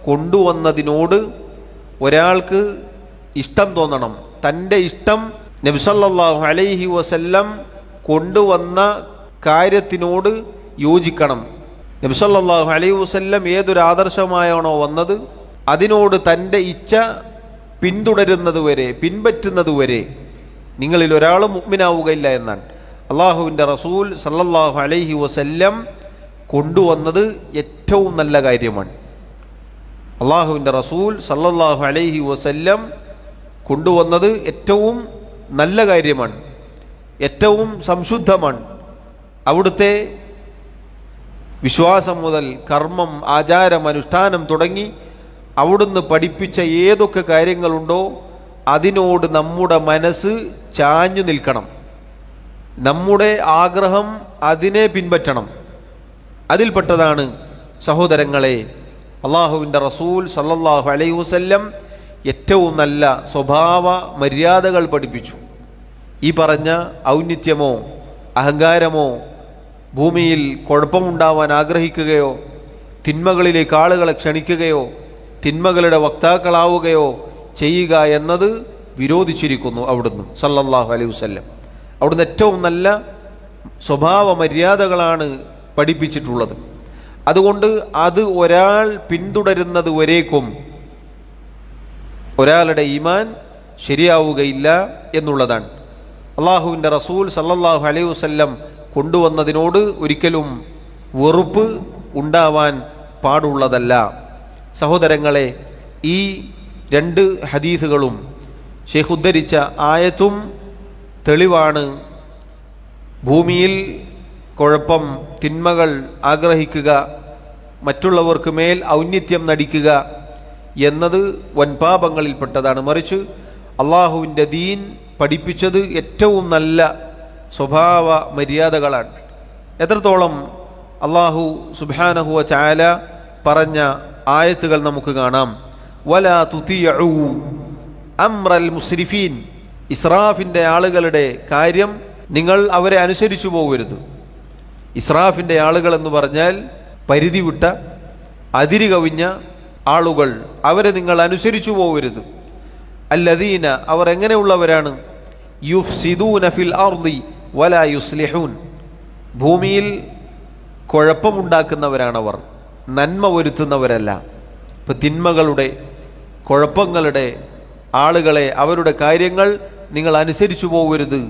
കൊണ്ടുവന്നതിനോട് ഒരാൾക്ക് ഇഷ്ടം തോന്നണം. തൻ്റെ ഇഷ്ടം നബി സല്ലല്ലാഹു അലൈഹി വസല്ലം കൊണ്ടുവന്ന കാര്യത്തിനോട് യോജിക്കണം. നബി സല്ലല്ലാഹു അലൈഹി വസല്ലം ഏതൊരു ആദർശമായാണോ വന്നത് അതിനോട് തൻ്റെ ഇച്ഛ പിന്തുടരുന്നത് വരെ, പിൻപറ്റുന്നത് വരെ നിങ്ങളിൽ ഒരാളും മുഅ്മിനാവുകയില്ല എന്നാണ്. അള്ളാഹുവിൻ്റെ റസൂൽ സല്ലല്ലാഹു അലൈഹി വസല്ലം കൊണ്ടുവന്നത് ഏറ്റവും നല്ല കാര്യമാണ്. അള്ളാഹുവിൻ്റെ റസൂൽ സല്ലല്ലാഹു അലൈഹി വസല്ലം കൊണ്ടുവന്നത് ഏറ്റവും നല്ല കാര്യമാണ്, ഏറ്റവും സംശുദ്ധമാണ്. അവിടുത്തെ വിശ്വാസം മുതൽ കർമ്മം, ആചാരം, അനുഷ്ഠാനം തുടങ്ങി അവിടുന്ന് പഠിപ്പിച്ച ഏതൊക്കെ കാര്യങ്ങളുണ്ടോ അതിനോട് നമ്മുടെ മനസ്സ് ചാഞ്ഞു നിൽക്കണം. നമ്മുടെ ആഗ്രഹം അതിനെ പിൻപറ്റണം. അതിൽപ്പെട്ടതാണ് സഹോദരങ്ങളെ അള്ളാഹുവിൻ്റെ റസൂൽ സല്ലല്ലാഹു അലൈഹി വസല്ലം ഏറ്റവും നല്ല സ്വഭാവ മര്യാദകൾ പഠിപ്പിച്ചു. ഈ പറഞ്ഞ ഔന്നിത്യമോ അഹങ്കാരമോ ഭൂമിയിൽ കുഴപ്പമുണ്ടാവാൻ ആഗ്രഹിക്കുകയോ തിന്മകളിലേക്ക് ആളുകളെ ക്ഷണിക്കുകയോ തിന്മകളുടെ വക്താക്കളാവുകയോ ചെയ്യുക എന്നത് വിരോധിച്ചിരിക്കുന്നു അവിടുന്ന് സല്ലല്ലാഹു അലൈഹി വസല്ലം. അവിടുന്ന് ഏറ്റവും നല്ല സ്വഭാവ മര്യാദകളാണ് പഠിപ്പിച്ചിട്ടുള്ളത്. അതുകൊണ്ട് അത് ഒരാൾ പിന്തുടരുന്നത് വരേക്കും ഒരാളുടെ ഈമാൻ ശരിയാവുകയില്ല എന്നുള്ളതാണ്. അള്ളാഹുവിൻ്റെ റസൂൽ സല്ലല്ലാഹു അലൈഹി വസല്ലം കൊണ്ടുവന്നതിനോട് ഒരിക്കലും വെറുപ്പ് ഉണ്ടാവാൻ പാടുള്ളതല്ല. സഹോദരങ്ങളെ, ഈ രണ്ട് ഹദീസുകളും ഷെയ്ഖ് ഉദ്ധരിച്ച ആയത്തും തെളിവാണ്. ഭൂമിയിൽ കുഴപ്പം, തിന്മകൾ ആഗ്രഹിക്കുക, മറ്റുള്ളവർക്ക് മേൽ ഔന്നിത്യം നടിക്കുക എന്നത് വൻപാപങ്ങളിൽപ്പെട്ടതാണ്. മറിച്ച് അള്ളാഹുവിൻ്റെ ദീൻ പഠിപ്പിച്ചത് ഏറ്റവും നല്ല സ്വഭാവ മര്യാദകളാണ്. എത്രത്തോളം അള്ളാഹു സുബ്ഹാനഹു വ തആല പറഞ്ഞ ആയത്തുകൾ നമുക്ക് കാണാം. വലാ തുതിഉ അംറൽ മുസ്രിഫീൻ, ഇസ്രാഫിൻ്റെ ആളുകളുടെ കാര്യം നിങ്ങൾ അവരെ അനുസരിച്ചു പോകരുത്. ഇസ്രാഫിൻ്റെ ആളുകൾ എന്ന് പറഞ്ഞാൽ പരിധി വിട്ട, അതിരി കവിഞ്ഞ ആളുകൾ, അവരെ നിങ്ങൾ അനുസരിച്ചു പോകരുത്. അല്ലദീന, അവർ എങ്ങനെയുള്ളവരാണ്? യുഫ്സിദൂന ഫിൽ അർളി വലാ യുസ്ലിഹൂൻ, ഭൂമിയിൽ കുഴപ്പമുണ്ടാക്കുന്നവരാണവർ, നന്മ വരുത്തുന്നവരല്ല. ഇപ്പം തിന്മകളുടെ, കുഴപ്പങ്ങളുടെ ആളുകളെ, അവരുടെ കാര്യങ്ങൾ നിങ്ങൾ അനുസരിച്ചു പോകരുത്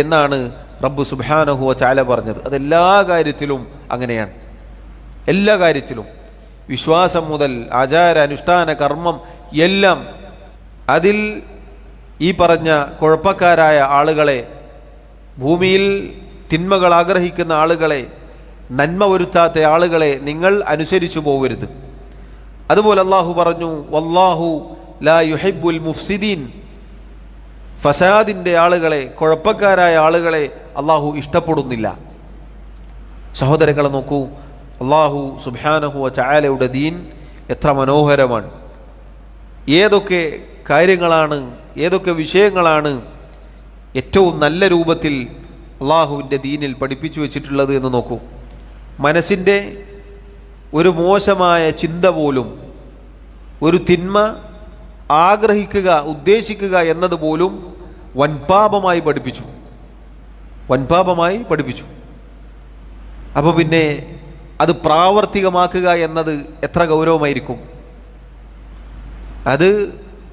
എന്നാണ് റബ്ബ് സുബ്ഹാനഹു വ തആല പറഞ്ഞത്. അതെല്ലാ കാര്യത്തിലും അങ്ങനെയാണ്. എല്ലാ കാര്യത്തിലും, വിശ്വാസം മുതൽ ആചാര അനുഷ്ഠാന കർമ്മം എല്ലാം, അതിൽ ഈ പറഞ്ഞ കുഴപ്പക്കാരായ ആളുകളെ, ഭൂമിയിൽ തിന്മകൾ ആഗ്രഹിക്കുന്ന ആളുകളെ, നന്മ വരുത്താത്ത ആളുകളെ നിങ്ങൾ അനുസരിച്ചു പോകരുത്. അതുപോലെ അള്ളാഹു പറഞ്ഞു, വല്ലാഹു ലാ യുഹിബ്ബുൽ മുഫ്സിദീൻ, ഫസാദിൻ്റെ ആളുകളെ, കുഴപ്പക്കാരായ ആളുകളെ അള്ളാഹു ഇഷ്ടപ്പെടുന്നില്ല. സഹോദരങ്ങളെ നോക്കൂ, അള്ളാഹു സുബ്ഹാനഹു വ തആലയുടെ ദീൻ എത്ര മനോഹരമാണ്. ഏതൊക്കെ കാര്യങ്ങളാണ്, ഏതൊക്കെ വിഷയങ്ങളാണ് ഏറ്റവും നല്ല രൂപത്തിൽ അള്ളാഹുവിൻ്റെ ദീനിൽ പഠിപ്പിച്ചു വച്ചിട്ടുള്ളത് എന്ന് നോക്കൂ. മനസ്സിൻ്റെ ഒരു മോശമായ ചിന്ത പോലും, ഒരു തിന്മ ആഗ്രഹിക്കുക, ഉദ്ദേശിക്കുക എന്നതുപോലും വൻപാപമായി പഠിപ്പിച്ചു, വൻപാപമായി പഠിപ്പിച്ചു. അപ്പോൾ പിന്നെ അത് പ്രാവർത്തികമാക്കുക എന്നത് എത്ര ഗൗരവമായിരിക്കും. അത്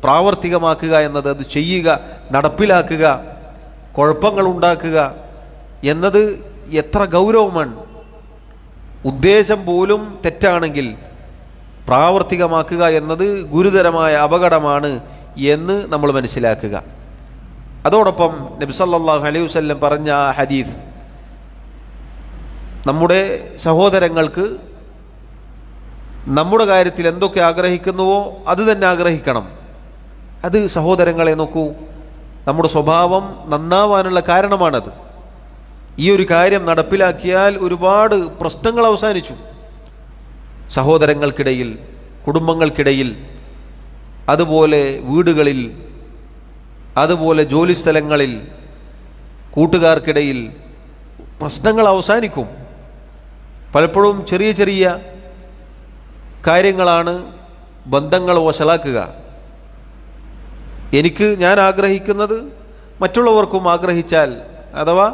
പ്രാവർത്തികമാക്കുക എന്നത്, അത് ചെയ്യുക, നടപ്പിലാക്കുക, കുഴപ്പങ്ങൾ ഉണ്ടാക്കുക എന്നത് എത്ര ഗൗരവമാണ്. ഉദ്ദേശം പോലും തെറ്റാണെങ്കിൽ പ്രാവർത്തികമാക്കുക എന്നത് ഗുരുതരമായ അപകടമാണ് എന്ന് നമ്മൾ മനസ്സിലാക്കുക. അതോടൊപ്പം നബി സല്ലല്ലാഹു അലൈഹി വസല്ലം പറഞ്ഞ ആ ഹദീസ്, നമ്മുടെ സഹോദരങ്ങൾക്ക് നമ്മുടെ കാര്യത്തിൽ എന്തൊക്കെ ആഗ്രഹിക്കുന്നുവോ അത് തന്നെ ആഗ്രഹിക്കണം. അത് സഹോദരങ്ങളെ നോക്കൂ, നമ്മുടെ സ്വഭാവം നന്നാവാനുള്ള കാരണമാണത്. ഈ ഒരു കാര്യം നടപ്പിലാക്കിയാൽ ഒരുപാട് പ്രശ്നങ്ങൾ അവസാനിച്ചു. സഹോദരങ്ങൾക്കിടയിൽ, കുടുംബങ്ങൾക്കിടയിൽ, അതുപോലെ വീടുകളിൽ, അതുപോലെ ജോലിസ്ഥലങ്ങളിൽ, കൂട്ടുകാർക്കിടയിൽ പ്രശ്നങ്ങൾ അവസാനിക്കും. പലപ്പോഴും ചെറിയ ചെറിയ കാര്യങ്ങളാണ് ബന്ധങ്ങൾ വഷളാക്കുക. ഞാൻ ആഗ്രഹിക്കുന്നത് മറ്റുള്ളവർക്കും ആഗ്രഹിച്ചാൽ, അഥവാ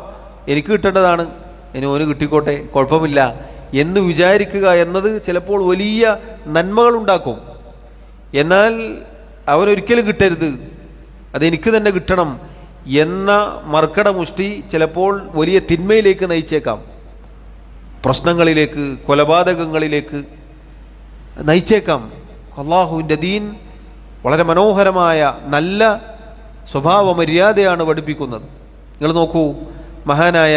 എനിക്ക് കിട്ടേണ്ടതാണ്, ഇനി ഓന് കിട്ടിക്കോട്ടെ, കുഴപ്പമില്ല എന്ന് വിചാരിക്കുക എന്നത് ചിലപ്പോൾ വലിയ നന്മകൾ ഉണ്ടാക്കും. എന്നാൽ അവനൊരിക്കലും കിട്ടരുത്, അതെനിക്ക് തന്നെ കിട്ടണം എന്ന മർക്കട മുഷ്ടി ചിലപ്പോൾ വലിയ തിന്മയിലേക്ക് നയിച്ചേക്കാം, പ്രശ്നങ്ങളിലേക്ക്, കൊലപാതകങ്ങളിലേക്ക് നയിച്ചേക്കാം. അല്ലാഹുവിൻ്റെ ദീൻ വളരെ മനോഹരമായ നല്ല സ്വഭാവ മര്യാദയാണ് പഠിപ്പിക്കുന്നത്. നിങ്ങൾ നോക്കൂ, മഹാനായ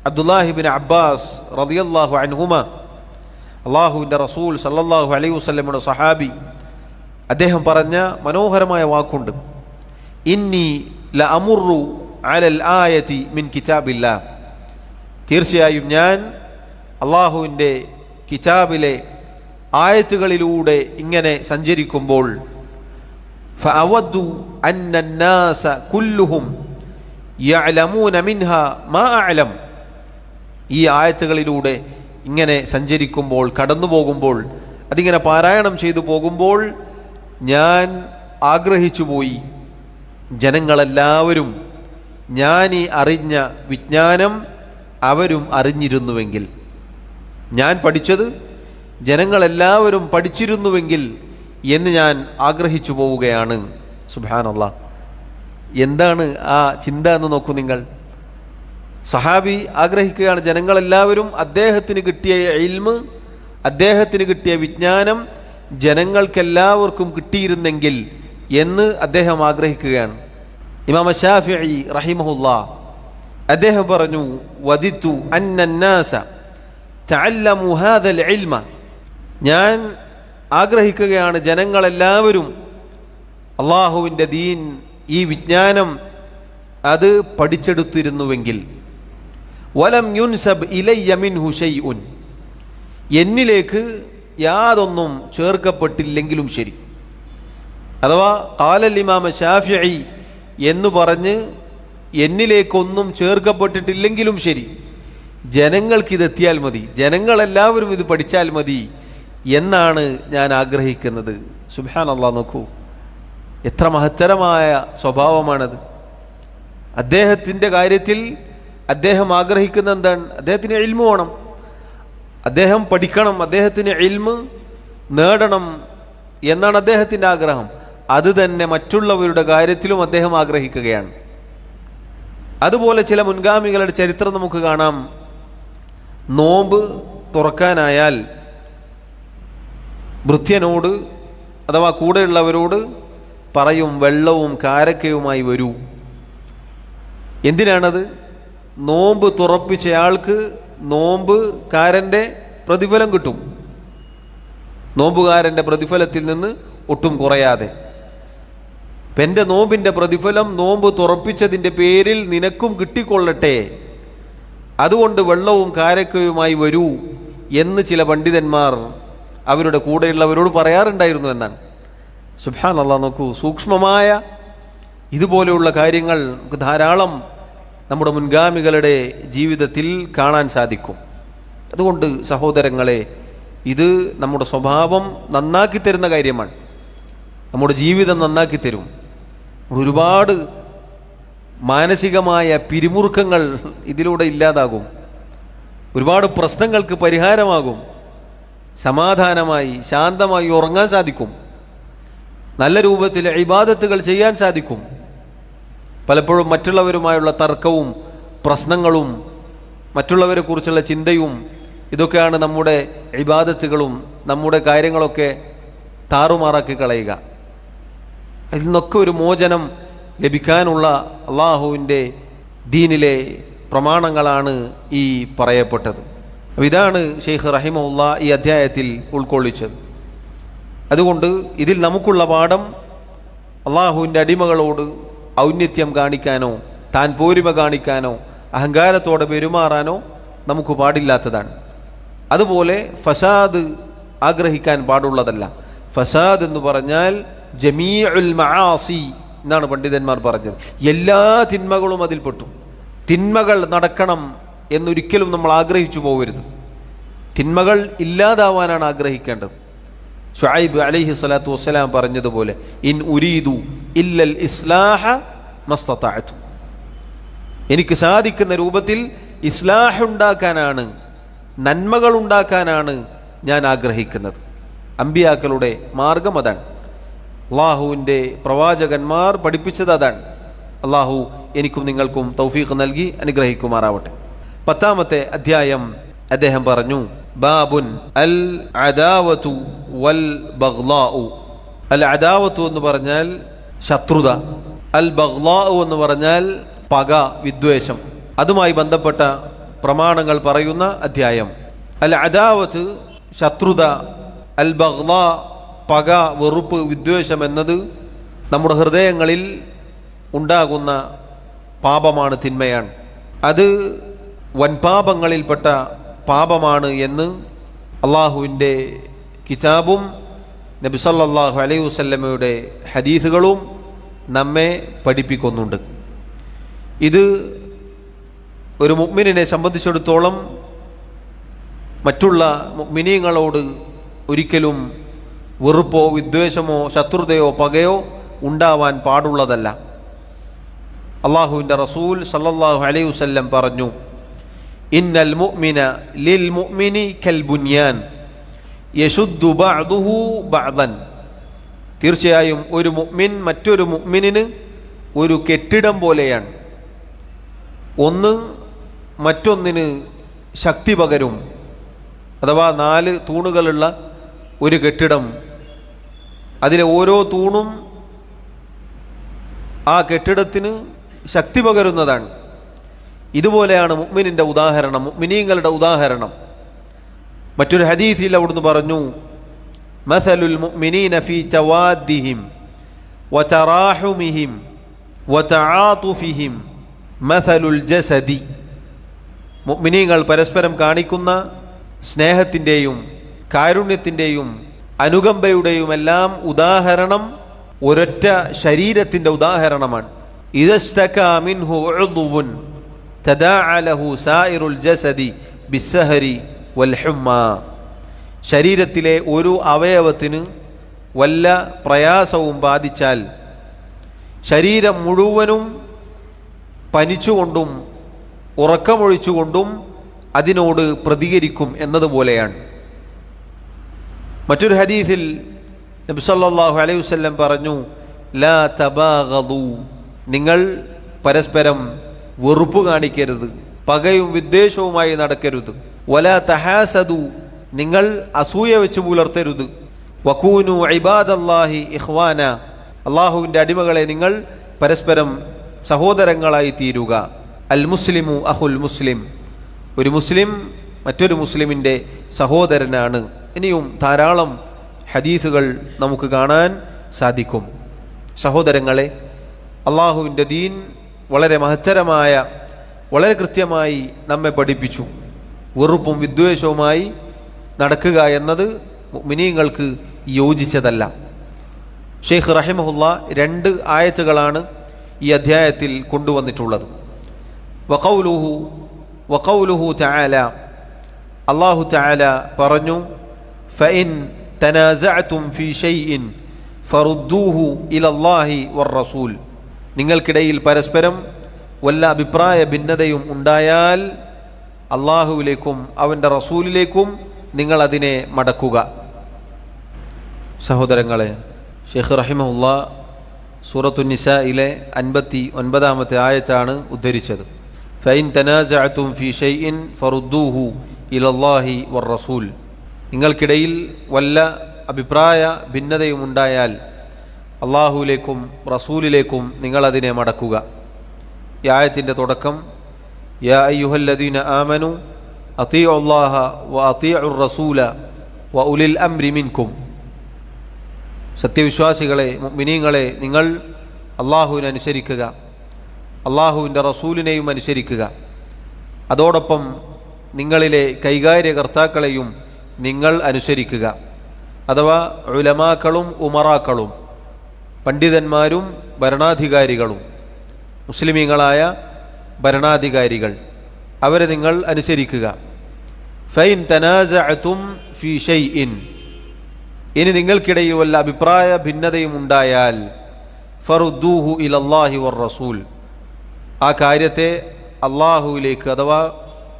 അബ്ദുല്ലാഹിബിൻ അബ്ബാസ് റളിയല്ലാഹു അൻഹുമ, അള്ളാഹുവിൻ്റെ റസൂൽ സല്ലല്ലാഹു അലൈഹി വസല്ലമയുടെ സഹാബി, അദ്ദേഹം പറഞ്ഞ മനോഹരമായ വാക്കുണ്ട്, ഇന്നി ലഅമുറു അലൽ ആയതി മിൻ കിതാബില്ലാഹ്, തീർച്ചയായും ഞാൻ അള്ളാഹുവിൻ്റെ കിതാബിലെ ആയത്തുകളിലൂടെ ഇങ്ങനെ സഞ്ചരിക്കുമ്പോൾ, ഫഅവദ്ദു അന്നന്നാസ കുല്ലുഹും യഅലമൂന മിൻഹാ മാ അഅലം, ഈ ആയത്തുകളിലൂടെ ഇങ്ങനെ സഞ്ചരിക്കുമ്പോൾ, കടന്നു പോകുമ്പോൾ, അതിങ്ങനെ പാരായണം ചെയ്തു പോകുമ്പോൾ ഞാൻ ആഗ്രഹിച്ചു പോയി, ജനങ്ങളെല്ലാവരും ഞാൻ ഈ അറിഞ്ഞ വിജ്ഞാനം അവരും അറിഞ്ഞിരുന്നുവെങ്കിൽ, ഞാൻ പഠിച്ചത് ജനങ്ങളെല്ലാവരും പഠിച്ചിരുന്നുവെങ്കിൽ എന്ന് ഞാൻ ആഗ്രഹിച്ചു പോവുകയാണ്. സുബ്ഹാനല്ലാഹ്, എന്താണ് ആ ചിന്ത എന്ന് നോക്കൂ നിങ്ങൾ. സഹാബി ആഗ്രഹിക്കുകയാണ്, ജനങ്ങളെല്ലാവരും അദ്ദേഹത്തിന് കിട്ടിയ ഇൽമ്, അദ്ദേഹത്തിന് കിട്ടിയ വിജ്ഞാനം ജനങ്ങൾക്കെല്ലാവർക്കും കിട്ടിയിരുന്നെങ്കിൽ എന്ന് അദ്ദേഹം ആഗ്രഹിക്കുകയാണ്. ഇമാം ശാഫിഈ റഹിമഹുല്ലാഹ് അദ്ദേഹം പറഞ്ഞു, വദിത്തു അന്നന്നാസ തഅല്ലമു ഹാദൽ ഇൽമ, ഞാൻ ആഗ്രഹിക്കുകയാണ് ജനങ്ങളെല്ലാവരും അള്ളാഹുവിൻ്റെ ദീൻ, ഈ വിജ്ഞാനം അത് പഠിച്ചെടുത്തിരുന്നുവെങ്കിൽ, വലം യുൻസബ് ഇലയ്യ മിൻഹു ശൈഉൻ, എന്നിലേക്ക് യാതൊന്നും ചേർക്കപ്പെട്ടില്ലെങ്കിലും ശരി. അഥവാ ഖാലൽ ഇമാം ശാഫിഈ എന്ന് പറഞ്ഞ് എന്നിലേക്കൊന്നും ചേർക്കപ്പെട്ടിട്ടില്ലെങ്കിലും ശരി, ജനങ്ങൾക്കിതെത്തിയാൽ മതി, ജനങ്ങളെല്ലാവരും ഇത് പഠിച്ചാൽ മതി എന്നാണ് ഞാൻ ആഗ്രഹിക്കുന്നത്. സുബ്ഹാനല്ലാഹ്, നോക്കൂ എത്ര മഹത്തരമായ സ്വഭാവമാണത്. അദ്ദേഹത്തിൻ്റെ കാര്യത്തിൽ അദ്ദേഹം ആഗ്രഹിക്കുന്ന എന്താണ്? അദ്ദേഹത്തിന് ഇൽമു വേണം, അദ്ദേഹം പഠിക്കണം, അദ്ദേഹത്തിന് ഇൽമ് നേടണം എന്നാണ് അദ്ദേഹത്തിൻ്റെ ആഗ്രഹം. അത് തന്നെ മറ്റുള്ളവരുടെ കാര്യത്തിലും അദ്ദേഹം ആഗ്രഹിക്കുകയാണ്. അതുപോലെ ചില മുൻഗാമികളുടെ ചരിത്രം നമുക്ക് കാണാം. നോമ്പ് തുറക്കാനായാൽ ഭൃത്യനോട് അഥവാ കൂടെയുള്ളവരോട് പറയും, വെള്ളവും കാരക്കയുമായി വരൂ. എന്തിനാണത്? നോമ്പ് തുറപ്പിച്ചയാൾക്ക് നോമ്പുകാരൻ്റെ പ്രതിഫലം കിട്ടും, നോമ്പുകാരൻ്റെ പ്രതിഫലത്തിൽ നിന്ന് ഒട്ടും കുറയാതെ. എൻ്റെ നോമ്പിൻ്റെ പ്രതിഫലം നോമ്പ് തുറപ്പിച്ചതിൻ്റെ പേരിൽ നിനക്കും കിട്ടിക്കൊള്ളട്ടെ, അതുകൊണ്ട് വെള്ളവും കാരക്കയുമായി വരൂ എന്ന് ചില പണ്ഡിതന്മാർ അവരുടെ കൂടെയുള്ളവരോട് പറയാറുണ്ടായിരുന്നു എന്നാണ്. സുബ്ഹാനല്ലാഹ്, നോക്കൂ, സൂക്ഷ്മമായ ഇതുപോലെയുള്ള കാര്യങ്ങൾ നമുക്ക് ധാരാളം നമ്മുടെ മുൻഗാമികളുടെ ജീവിതത്തിൽ കാണാൻ സാധിക്കും. അതുകൊണ്ട് സഹോദരങ്ങളെ, ഇത് നമ്മുടെ സ്വഭാവം നന്നാക്കി തരുന്ന കാര്യമാണ്, നമ്മുടെ ജീവിതം നന്നാക്കി തരും. ഒരുപാട് മാനസികമായ പിരിമുറുക്കങ്ങൾ ഇതിലൂടെ ഇല്ലാതാകും, ഒരുപാട് പ്രശ്നങ്ങൾക്ക് പരിഹാരമാകും, സമാധാനമായി ശാന്തമായി ഉറങ്ങാൻ സാധിക്കും, നല്ല രൂപത്തിൽ ഇബാദത്തുകൾ ചെയ്യാൻ സാധിക്കും. പലപ്പോഴും മറ്റുള്ളവരുമായുള്ള തർക്കവും പ്രശ്നങ്ങളും മറ്റുള്ളവരെ കുറിച്ചുള്ള ചിന്തയും ഇതൊക്കെയാണ് നമ്മുടെ ഇബാദത്തുകളും നമ്മുടെ കാര്യങ്ങളൊക്കെ താറുമാറാക്കി കളയുക. അതിൽ നിന്നൊക്കെ ഒരു മോചനം ലഭിക്കാനുള്ള അള്ളാഹുവിൻ്റെ ദീനിലെ പ്രമാണങ്ങളാണ് ഈ പറയപ്പെട്ടത്. ഇതാണ് ഷെയ്ഖ് റഹിമഹുല്ലാ ഈ അധ്യായത്തിൽ ഉൾക്കൊള്ളിച്ചത്. അതുകൊണ്ട് ഇതിൽ നമുക്കുള്ള പാഠം, അള്ളാഹുവിൻ്റെ അടിമകളോട് ഔന്നത്യം കാണിക്കാനോ താൻ പോരിമ കാണിക്കാനോ അഹങ്കാരത്തോടെ പെരുമാറാനോ നമുക്ക് പാടില്ലാത്തതാണ്. അതുപോലെ ഫസാദ് ആഗ്രഹിക്കാൻ പാടുള്ളതല്ല. ഫസാദ് എന്ന് പറഞ്ഞാൽ ജമീഉൽ മആസി എന്നാണ് പണ്ഡിതന്മാർ പറഞ്ഞത്. എല്ലാ തിന്മകളും അതിൽപ്പെട്ടു. തിന്മകൾ നടക്കണം എന്നൊരിക്കലും നമ്മൾ ആഗ്രഹിച്ചു പോകരുത്. തിന്മകൾ ഇല്ലാതാവാനാണ് ആഗ്രഹിക്കേണ്ടത്. ശുഐബ് അലൈഹി സ്വലാത്തു വസ്സലാം പറഞ്ഞതുപോലെ, ഇൻ ഉരീദു ഇല്ലൽ ഇസ്ലാഹ മസ്തതഅതു, എനിക്ക് സാധിക്കുന്ന രൂപത്തിൽ ഇസ്ലാഹ് ഉണ്ടാക്കാനാണ്, നന്മകൾ ഉണ്ടാക്കാനാണ് ഞാൻ ആഗ്രഹിക്കുന്നത്. അമ്പിയാക്കളുടെ മാർഗം അതാണ്, അള്ളാഹുവിൻ്റെ പ്രവാചകന്മാർ പഠിപ്പിച്ചത് അതാണ്. അള്ളാഹു എനിക്കും നിങ്ങൾക്കും തൗഫീഖ് നൽകി അനുഗ്രഹിക്കുമാറാവട്ടെ. 10-ാമത്തെ അധ്യായം അദ്ദേഹം പറഞ്ഞു, ബാബുൻ അൽ അദാവതു വൽ ബഗ്ളാഉ. അൽ അദാവത്തു എന്ന് പറഞ്ഞാൽ ശത്രുത, അൽ ബഗ്ളാഉ എന്ന് പറഞ്ഞാൽ പക, വിദ്വേഷം. അതുമായി ബന്ധപ്പെട്ട പ്രമാണങ്ങൾ പറയുന്ന അധ്യായം. അൽ അദാവത്ത് ശത്രുത, അൽ ബഗ്ളാ പക, വെറുപ്പ്, വിദ്വേഷം എന്നത് നമ്മുടെ ഹൃദയങ്ങളിൽ ഉണ്ടാകുന്ന പാപമാണ്, തിന്മയാണ്. അത് വൻപാപങ്ങളിൽപ്പെട്ട പാപമാണ് എന്ന് അള്ളാഹുവിൻ്റെ കിതാബും നബി സല്ലല്ലാഹു അലൈഹി വസല്ലമയുടെ ഹദീസുകളും നമ്മെ പഠിപ്പിക്കുന്നുണ്ട്. ഇത് ഒരു മുഅ്മിനിനെ സംബന്ധിച്ചിടത്തോളം മറ്റുള്ള മുഅ്മിനീങ്ങളോട് ഒരിക്കലും വെറുപ്പോ വിദ്വേഷമോ ശത്രുതയോ പകയോ ഉണ്ടാവാൻ പാടുള്ളതല്ല. അള്ളാഹുവിൻ്റെ റസൂൽ സല്ലല്ലാഹു അലൈഹി വസല്ലം പറഞ്ഞു, ഇന്നൽ മുഅ്മിന ലിൽ മുഅ്മിനി കൽ ബുനിയാൻ യശുദ്ദു ബഅദുഹു ബഅദൻ. തീർച്ചയായും ഒരു മുഅ്മിൻ മറ്റൊരു മുഅ്മിനിന് ഒരു കെട്ടിടം പോലെയാണ്. ഒന്ന് മറ്റൊന്നിന് ശക്തി പകരും. അഥവാ 4 തൂണുകളുള്ള ഒരു കെട്ടിടം അതിലെ ഓരോ തൂണും ആ കെട്ടിടത്തിന് ശക്തി പകരുന്നതാണ്. ഇതുപോലെയാണ് മുഅ്മിനിൻ്റെ ഉദാഹരണം, മുഅ്മിനീങ്ങളുടെ ഉദാഹരണം. മറ്റൊരു ഹദീസിൽ അവിടുന്ന് പറഞ്ഞു, മസലുൽ മുഅ്മിനീന ഫീ തവാദ്ദിഹിം വതറാഹുമിഹിം വതആതുഫിഹിം മസലുൽ ജസദി. മുഅ്മിനീങ്ങൾ പരസ്പരം കാണിക്കുന്ന സ്നേഹത്തിൻ്റെയും കാരുണ്യത്തിൻ്റെയും അനുകമ്പയുടെയും എല്ലാം ഉദാഹരണം ഒരൊറ്റ ശരീരത്തിൻ്റെ ഉദാഹരണമാണ്. ഇദസ്തകാ മിൻഹു ഉദ്വുൻ തദാഅ ലഹു സായിറുൽ ജസദി ബിസ്സഹരി വൽ ഹുമ്മ. ശരീരത്തിലെ ഒരു അവയവത്തിന് വല്ല പ്രയാസവും ബാധിച്ചാൽ ശരീരം മുഴുവനും പനിച്ചുകൊണ്ടും ഉറക്കമൊഴിച്ചുകൊണ്ടും അതിനോട് പ്രതികരിക്കും എന്നതുപോലെയാണ്. മറ്റൊരു ഹദീസിൽ നബി സല്ലല്ലാഹു അലൈഹി വസല്ലം പറഞ്ഞു, ലാ തബാഗദു, നിങ്ങൾ പരസ്പരം വെറുപ്പ് കാണിക്കരുത്, പകയും വിദ്വേഷവുമായി നടക്കരുത്. വലാ തഹാസദു, നിങ്ങൾ അസൂയ വെച്ച് പുലർത്തരുത്. വകൂനു ഇബാദല്ലാഹി ഇഖ്വാന, അള്ളാഹുവിൻ്റെ അടിമകളെ നിങ്ങൾ പരസ്പരം സഹോദരങ്ങളായി തീരുക. അൽ മുസ്ലിമു അഹുൽ മുസ്ലിം, ഒരു മുസ്ലിം മറ്റൊരു മുസ്ലിമിൻ്റെ സഹോദരനാണ്. ഇനിയും ധാരാളം ഹദീസുകൾ നമുക്ക് കാണാൻ സാധിക്കും. സഹോദരങ്ങളെ, അള്ളാഹുവിൻ്റെ ദീൻ വളരെ മഹത്തരമായ, വളരെ കൃത്യമായി നമ്മെ പഠിപ്പിച്ചു. വെറുപ്പും വിദ്വേഷവുമായി നടക്കുക എന്നത് മുഅ്മിനീങ്ങൾക്ക് യോജിച്ചതല്ല. ഷെയ്ഖ് റഹിമഹുല്ല 2 ആയത്തുകളാണ് ഈ അധ്യായത്തിൽ കൊണ്ടുവന്നിട്ടുള്ളത്. വഖൗലുഹു തആല, അല്ലാഹു തആല പറഞ്ഞു, ഫഇൻ തനാസഅതും ഫീ ഷൈഇൻ ഫറുദ്ദൂഹു ഇലല്ലാഹി വറസൂൽ. നിങ്ങൾക്കിടയിൽ പരസ്പരം വല്ല അഭിപ്രായ ഭിന്നതയും ഉണ്ടായാൽ അള്ളാഹുവിലേക്കും അവൻ്റെ റസൂലിലേക്കും നിങ്ങൾ അതിനെ മടക്കുക. സഹോദരങ്ങളെ, ഷെയ്ഖ് റഹിമഹുല്ലാ സൂറത്തു നിസായിലെ 59-ാമത്തെ ആയത്താണ് ഉദ്ധരിച്ചത്. ഫൈൻ തനാസഅതും ഫീ ഷൈഇൻ ഫറുദ്ദൂഹു ഇലല്ലാഹി വറസൂൽ. നിങ്ങൾക്കിടയിൽ വല്ല അഭിപ്രായ ഭിന്നതയും ഉണ്ടായാൽ അള്ളാഹുവിലേക്കും റസൂലിലേക്കും നിങ്ങളതിനെ മടക്കുക. ഈ ആയത്തിൻ്റെ തുടക്കം, യാ അയ്യുഹല്ലദീന ആമനു അതീഉ അല്ലാഹ വ അതീഉർ റസൂല വ ഉലിൽ അംരി മിൻകും. സത്യവിശ്വാസികളെ, മുഅ്മിനീങ്ങളെ, നിങ്ങൾ അള്ളാഹുവിനെ അനുസരിക്കുക, അള്ളാഹുവിൻ്റെ റസൂലിനെയും അനുസരിക്കുക. അതോടൊപ്പം നിങ്ങളിലെ കൈകാര്യകർത്താക്കളെയും നിങ്ങൾ അനുസരിക്കുക. അഥവാ ഉലമാക്കളും ഉമറാക്കളും, പണ്ഡിതന്മാരും ഭരണാധികാരികളും, മുസ്ലിമീങ്ങളായ ഭരണാധികാരികൾ, അവരെ നിങ്ങൾ അനുസരിക്കുക. ഫൈൻ തനാസഅതും ഫീ ഷൈഇൻ, ഇനി നിങ്ങൾക്കിടയിൽ വല്ല അഭിപ്രായ ഭിന്നതയും ഉണ്ടായാൽ ഫറുദ്ദൂഹു ഇലല്ലാഹി വർ റസൂൽ, ആ കാര്യത്തെ അള്ളാഹുവിലേക്ക് അഥവാ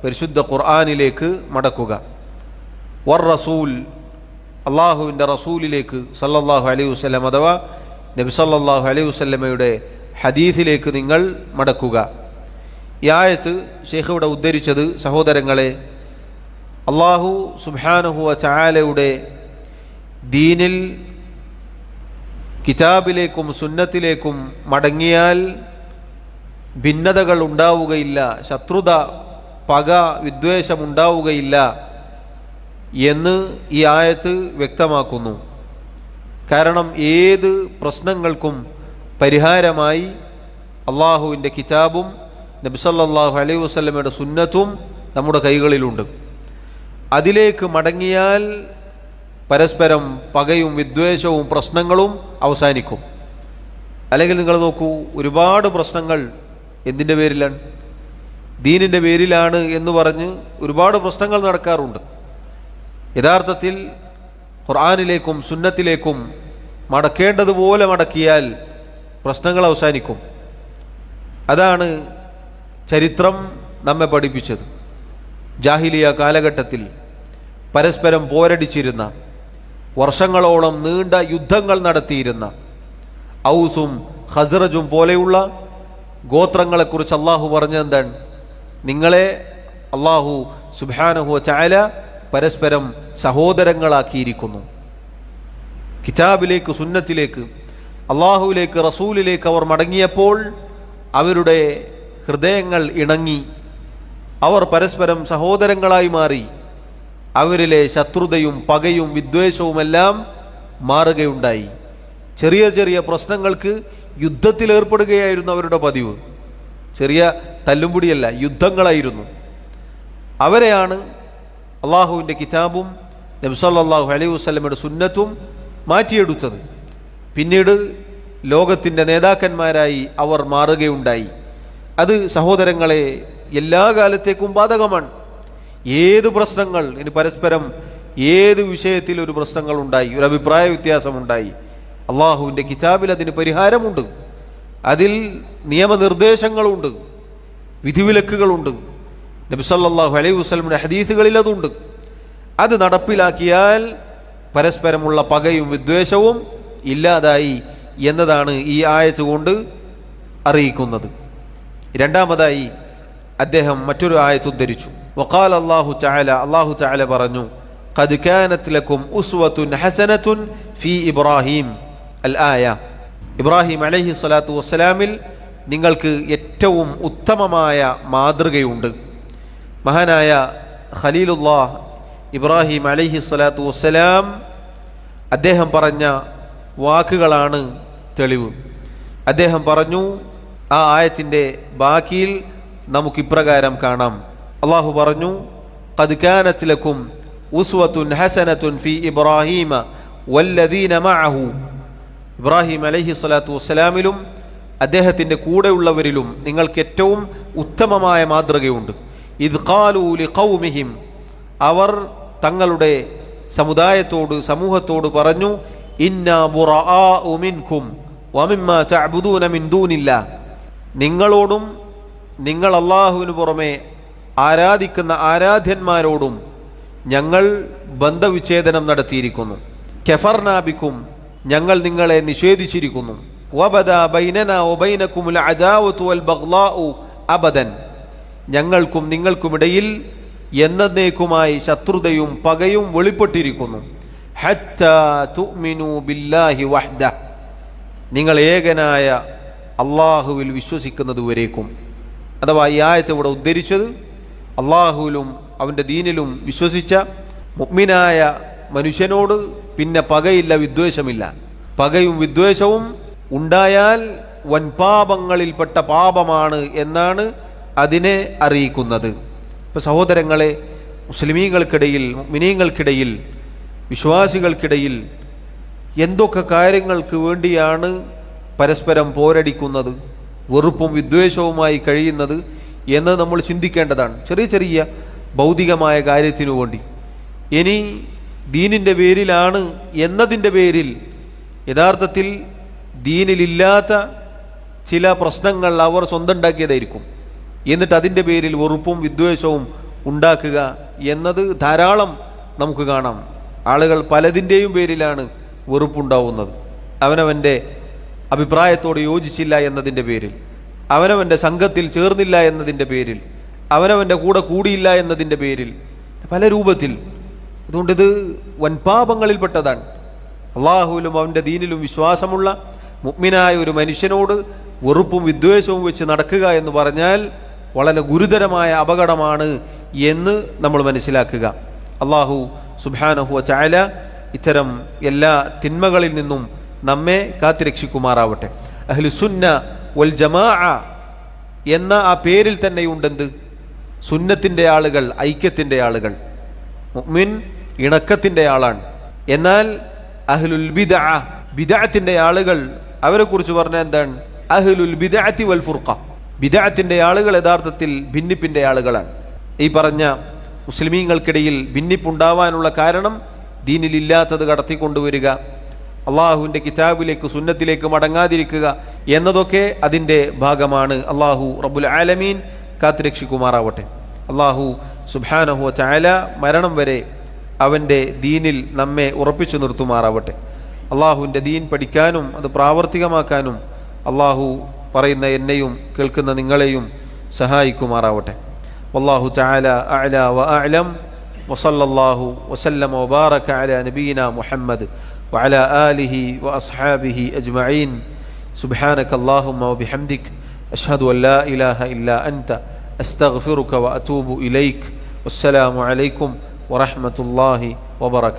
പരിശുദ്ധ ഖുർആനിലേക്ക് മടക്കുക. വർ റസൂൽ, അള്ളാഹുവിൻ്റെ റസൂലിലേക്ക് സല്ലല്ലാഹു അലൈഹി വസല്ലം അഥവാ നബി സല്ലല്ലാഹു അലൈഹി വസല്ലമയുടെ ഹദീസിലേക്ക് നിങ്ങൾ മടക്കുക. ഈ ആയത്ത് ശൈഖ് ഇവിടെ ഉദ്ധരിച്ചത്, സഹോദരങ്ങളെ, അള്ളാഹു സുബ്ഹാനഹു വ തആലയുടെ ദീനിൽ കിതാബിലേക്കും സുന്നത്തിലേക്കും മടങ്ങിയാൽ ഭിന്നതകൾ ഉണ്ടാവുകയില്ല, ശത്രുത, പക, വിദ്വേഷം ഉണ്ടാവുകയില്ല എന്ന് ഈ ആയത്ത് വ്യക്തമാക്കുന്നു. കാരണം ഏത് പ്രശ്നങ്ങൾക്കും പരിഹാരമായി അള്ളാഹുവിൻ്റെ കിതാബും നബി സല്ലല്ലാഹു അലൈഹി വസല്ലമയുടെ സുന്നത്തും നമ്മുടെ കൈകളിലുണ്ട്. അതിലേക്ക് മടങ്ങിയാൽ പരസ്പരം പകയും വിദ്വേഷവും പ്രശ്നങ്ങളും അവസാനിക്കും. അല്ലെങ്കിൽ നിങ്ങൾ നോക്കൂ, ഒരുപാട് പ്രശ്നങ്ങൾ എന്തിൻ്റെ പേരിലാണ്? ദീനിൻ്റെ പേരിലാണ് എന്ന് പറഞ്ഞ് ഒരുപാട് പ്രശ്നങ്ങൾ നടക്കാറുണ്ട്. യഥാർത്ഥത്തിൽ ഖുർആനിലേക്കും സുന്നത്തിലേക്കും മടക്കേണ്ടതുപോലെ മടക്കിയാൽ പ്രശ്നങ്ങൾ അവസാനിക്കും. അതാണ് ചരിത്രം നമ്മെ പഠിപ്പിച്ചത്. ജാഹിലിയ കാലഘട്ടത്തിൽ പരസ്പരം പോരടിച്ചിരുന്ന, വർഷങ്ങളോളം നീണ്ട യുദ്ധങ്ങൾ നടത്തിയിരുന്ന ഔസും ഖസ്റജും പോലെയുള്ള ഗോത്രങ്ങളെക്കുറിച്ച് അള്ളാഹു പറഞ്ഞെന്താണ്? നിങ്ങളെ അള്ളാഹു സുബ്ഹാനഹു വ തആല പരസ്പരം സഹോദരങ്ങളാക്കിയിരിക്കുന്നു. കിതാബിലേക്ക്, സുന്നത്തിലേക്ക്, അള്ളാഹുവിലേക്ക്, റസൂലിലേക്ക് അവർ മടങ്ങിയപ്പോൾ അവരുടെ ഹൃദയങ്ങൾ ഇണങ്ങി, അവർ പരസ്പരം സഹോദരങ്ങളായി മാറി. അവരിലെ ശത്രുതയും പകയും വിദ്വേഷവുമെല്ലാം മാറുകയുണ്ടായി. ചെറിയ ചെറിയ പ്രശ്നങ്ങൾക്ക് യുദ്ധത്തിലേർപ്പെടുകയായിരുന്നു അവരുടെ പതിവ്. ചെറിയ തല്ലുംപിടിയല്ല, യുദ്ധങ്ങളായിരുന്നു. അവരെയാണ് അള്ളാഹുവിൻ്റെ കിതാബും നബി സല്ലല്ലാഹു അലൈഹി വസല്ലമയുടെ സുന്നത്തും മാറ്റിയെടുത്തത്. പിന്നീട് ലോകത്തിൻ്റെ നേതാക്കന്മാരായി അവർ മാറുകയുണ്ടായി. അത് സഹോദരങ്ങളെ എല്ലാ കാലത്തേക്കും ബാധകമാണ്. ഏത് പ്രശ്നങ്ങൾ, ഇനി പരസ്പരം ഏത് വിഷയത്തിൽ ഒരു പ്രശ്നങ്ങൾ ഉണ്ടായി, ഒരു അഭിപ്രായ വ്യത്യാസമുണ്ടായി, അള്ളാഹുവിൻ്റെ കിതാബിൽ അതിന് പരിഹാരമുണ്ട്. അതിൽ നിയമനിർദ്ദേശങ്ങളുണ്ട്, വിധിവിലക്കുകളുണ്ട്. നബി സല്ലല്ലാഹു അലൈഹി വസല്ലമയുടെ ഹദീസുകളിൽ അതുണ്ട്. അത് നടപ്പിലാക്കിയാൽ പരസ്പരമുള്ള പകയും വിദ്വേഷവും ഇല്ലാതായി എന്നതാണ് ഈ ആയത്ത് കൊണ്ട് അറിയിക്കുന്നത്. രണ്ടാമതായി അദ്ദേഹം മറ്റൊരു ആയത്ത് ഉദ്ധരിച്ചു. വഖാല അല്ലാഹു തആല, അല്ലാഹു തആല പറഞ്ഞു, ഖദ് കാനത് ലക്കും ഉസ്വത്തുൻ ഹസനത്തുൻ ഫീ ഇബ്രാഹിം അൽ ആയ. ഇബ്രാഹിം അലൈഹി സ്വലാത്തു വസ്സലാമിൽ നിങ്ങൾക്ക് ഏറ്റവും ഉത്തമമായ മാതൃകയുണ്ട്. മഹാനായ ഖലീലുല്ലാഹ് ഇബ്രാഹിം അലൈഹി സ്വലാത്തു വസ്സലാം അദ്ദേഹം പറഞ്ഞ വാക്കുകളാണ് തെളിവ്. അദ്ദേഹം പറഞ്ഞു, ആ ആയത്തിൻ്റെ ബാക്കിയിൽ നമുക്കിപ്രകാരം കാണാം. അള്ളാഹു പറഞ്ഞു, ഖദ് കാനത് ലക്കും ഉസ്വത്തുൻ ഹസനത്തുൻ ഫീ ഇബ്രാഹീമ വല്ലദീന മഅഹു. ഇബ്രാഹിം അലൈഹി സ്വലാത്തു വസ്സലാമിലും അദ്ദേഹത്തിൻ്റെ കൂടെയുള്ളവരിലും നിങ്ങൾക്ക് ഏറ്റവും ഉത്തമമായ മാതൃകയുണ്ട്. ഇദ് ഖാലൂ ലിഖൗമിഹിം, അവർ തങ്ങളുടെ സമുദായത്തോട്, സമൂഹത്തോട് പറഞ്ഞു, ഇന്നാ ബുറാഉ മിൻകും വമിമ്മാ തഅബുദൂന മിൻ ദൂനില്ലാഹ്, നിങ്ങളോടും നിങ്ങൾ അള്ളാഹുവിന് പുറമെ ആരാധിക്കുന്ന ആരാധ്യന്മാരോടും ഞങ്ങൾ ബന്ധവിച്ഛേദനം നടത്തിയിരിക്കുന്നു. കഫർനാ ബിക്കും, ഞങ്ങൾ നിങ്ങളെ നിഷേധിച്ചിരിക്കുന്നു. വബദാ ബൈനനാ വബൈനകുമുൽ അദാവതു വൽ ബഗ്ളാഉ അബദൻ, ഞങ്ങൾക്കും നിങ്ങൾക്കുമിടയിൽ എന്നേക്കുമായി ശത്രുതയും പകയും വെളിപ്പെട്ടിരിക്കുന്നു. ഹത്താ തുഅ്മിനൂ ബില്ലാഹി വഹ്ദഹ്, നിങ്ങൾ ഏകനായ അള്ളാഹുവിൽ വിശ്വസിക്കുന്നതുവരേക്കും. അഥവാ ഈ ആയത്ത് ഇവിടെ ഉദ്ധരിച്ചത് അള്ളാഹുവിലും അവൻ്റെ ദീനിലും വിശ്വസിച്ച മുഅ്മിനായ മനുഷ്യനോട് പിന്നെ പകയില്ല, വിദ്വേഷമില്ല. പകയും വിദ്വേഷവും ഉണ്ടായാൽ വൻപാപങ്ങളിൽപ്പെട്ട പാപമാണ് എന്നാണ് അതിനെ അറിയിക്കുന്നത്. ഇപ്പോൾ സഹോദരങ്ങളെ, മുസ്ലിമീങ്ങൾക്കിടയിൽ, മുഅ്മിനീങ്ങൾക്കിടയിൽ, വിശ്വാസികൾക്കിടയിൽ എന്തൊക്കെ കാര്യങ്ങൾക്ക് വേണ്ടിയാണ് പരസ്പരം പോരടിക്കുന്നത്, വെറുപ്പും വിദ്വേഷവുമായി കഴിയുന്നത് എന്ന് നമ്മൾ ചിന്തിക്കേണ്ടതാണ്. ചെറിയ ചെറിയ ഭൗതികമായ കാര്യത്തിനു വേണ്ടി. ഇനി ദീനിൻ്റെ പേരിലാണ് എന്നതിൻ്റെ പേരിൽ യഥാർത്ഥത്തിൽ ദീനിലില്ലാത്ത ചില പ്രശ്നങ്ങൾ അവർ സ്വന്തം ഉണ്ടാക്കിയതായിരിക്കും. എന്നിട്ട് അതിൻ്റെ പേരിൽ വെറുപ്പും വിദ്വേഷവും ഉണ്ടാക്കുക എന്നത് ധാരാളം നമുക്ക് കാണാം. ആളുകൾ പലതിൻ്റെയും പേരിലാണ് വെറുപ്പുണ്ടാവുന്നത്. അവനവൻ്റെ അഭിപ്രായത്തോട് യോജിച്ചില്ല എന്നതിൻ്റെ പേരിൽ, അവനവൻ്റെ സംഘത്തിൽ ചേർന്നില്ല എന്നതിൻ്റെ പേരിൽ, അവനവൻ്റെ കൂടെ കൂടിയില്ല എന്നതിൻ്റെ പേരിൽ, പല രൂപത്തിൽ. അതുകൊണ്ടിത് വൻപാപങ്ങളിൽപ്പെട്ടതാണ്. അള്ളാഹുവിലും അവൻ്റെ ദീനിലും വിശ്വാസമുള്ള മുഅ്മിനായ ഒരു മനുഷ്യനോട് വെറുപ്പും വിദ്വേഷവും വെച്ച് നടക്കുക എന്ന് പറഞ്ഞാൽ വളരെ ഗുരുതരമായ അപകടമാണ് എന്ന് നമ്മൾ മനസ്സിലാക്കുക. അള്ളാഹു സുബ്ഹാനഹു വ തആല ഇത്തരം എല്ലാ തിന്മകളിൽ നിന്നും നമ്മെ കാത്തുരക്ഷിക്കുമാറാവട്ടെ. അഹ്ലുസുന്ന വൽ ജമാഅ എന്ന ആ പേരിൽ തന്നെയുണ്ടെന്ത്? സുന്നത്തിൻ്റെ ആളുകൾ, ഐക്യത്തിൻ്റെ ആളുകൾ. മുഅ്മിൻ ഇണക്കത്തിൻ്റെ ആളാണ്. എന്നാൽ അഹ്ലുൽ ബിദ്അ, ബിദ്അത്തിൻ്റെ ആളുകൾ, അവരെക്കുറിച്ച് പറഞ്ഞാൽ എന്താണ്? അഹ്ലുൽ ബിദ്അത്തി വൽ ഫുർഖ. ബിദ്അത്തിൻ്റെ ആളുകൾ യഥാർത്ഥത്തിൽ ഭിന്നിപ്പിൻ്റെ ആളുകളാണ്. ഈ പറഞ്ഞ മുസ്ലിമീങ്ങൾക്കിടയിൽ ഭിന്നിപ്പുണ്ടാവാനുള്ള കാരണം ദീനിലില്ലാത്തത് കടത്തിക്കൊണ്ടുവരിക, അള്ളാഹുവിൻ്റെ കിതാബിലേക്ക്, സുന്നത്തിലേക്ക് മടങ്ങാതിരിക്കുക എന്നതൊക്കെ അതിൻ്റെ ഭാഗമാണ്. അള്ളാഹു റബ്ബുൽ ആലമീൻ കാത്തുരക്ഷിക്കുമാറാവട്ടെ. അള്ളാഹു സുബ്ഹാനഹു വ തആല മരണം വരെ അവൻ്റെ ദീനിൽ നമ്മെ ഉറപ്പിച്ചു നിർത്തുമാറാവട്ടെ. അള്ളാഹുവിൻ്റെ ദീൻ പഠിക്കാനും അത് പ്രാവർത്തികമാക്കാനും അള്ളാഹു പറയുന്ന എന്നെയും കേൾക്കുന്ന നിങ്ങളെയും സഹായിക്കുമാറാവട്ടെ. വല്ലാഹു തആല അഅ്ലാ വ അഅ്ലം. വസല്ലല്ലാഹു വസല്ലമ വബാറക അലാ നബിയിനാ മുഹമ്മദ് وعلى آله وأصحابه أجمعين. سبحانك اللهم وبحمدك أشهد أن لا إله إلا أنت أستغفرك وأتوب إليك. والسلام عليكم ورحمة الله وبركاته.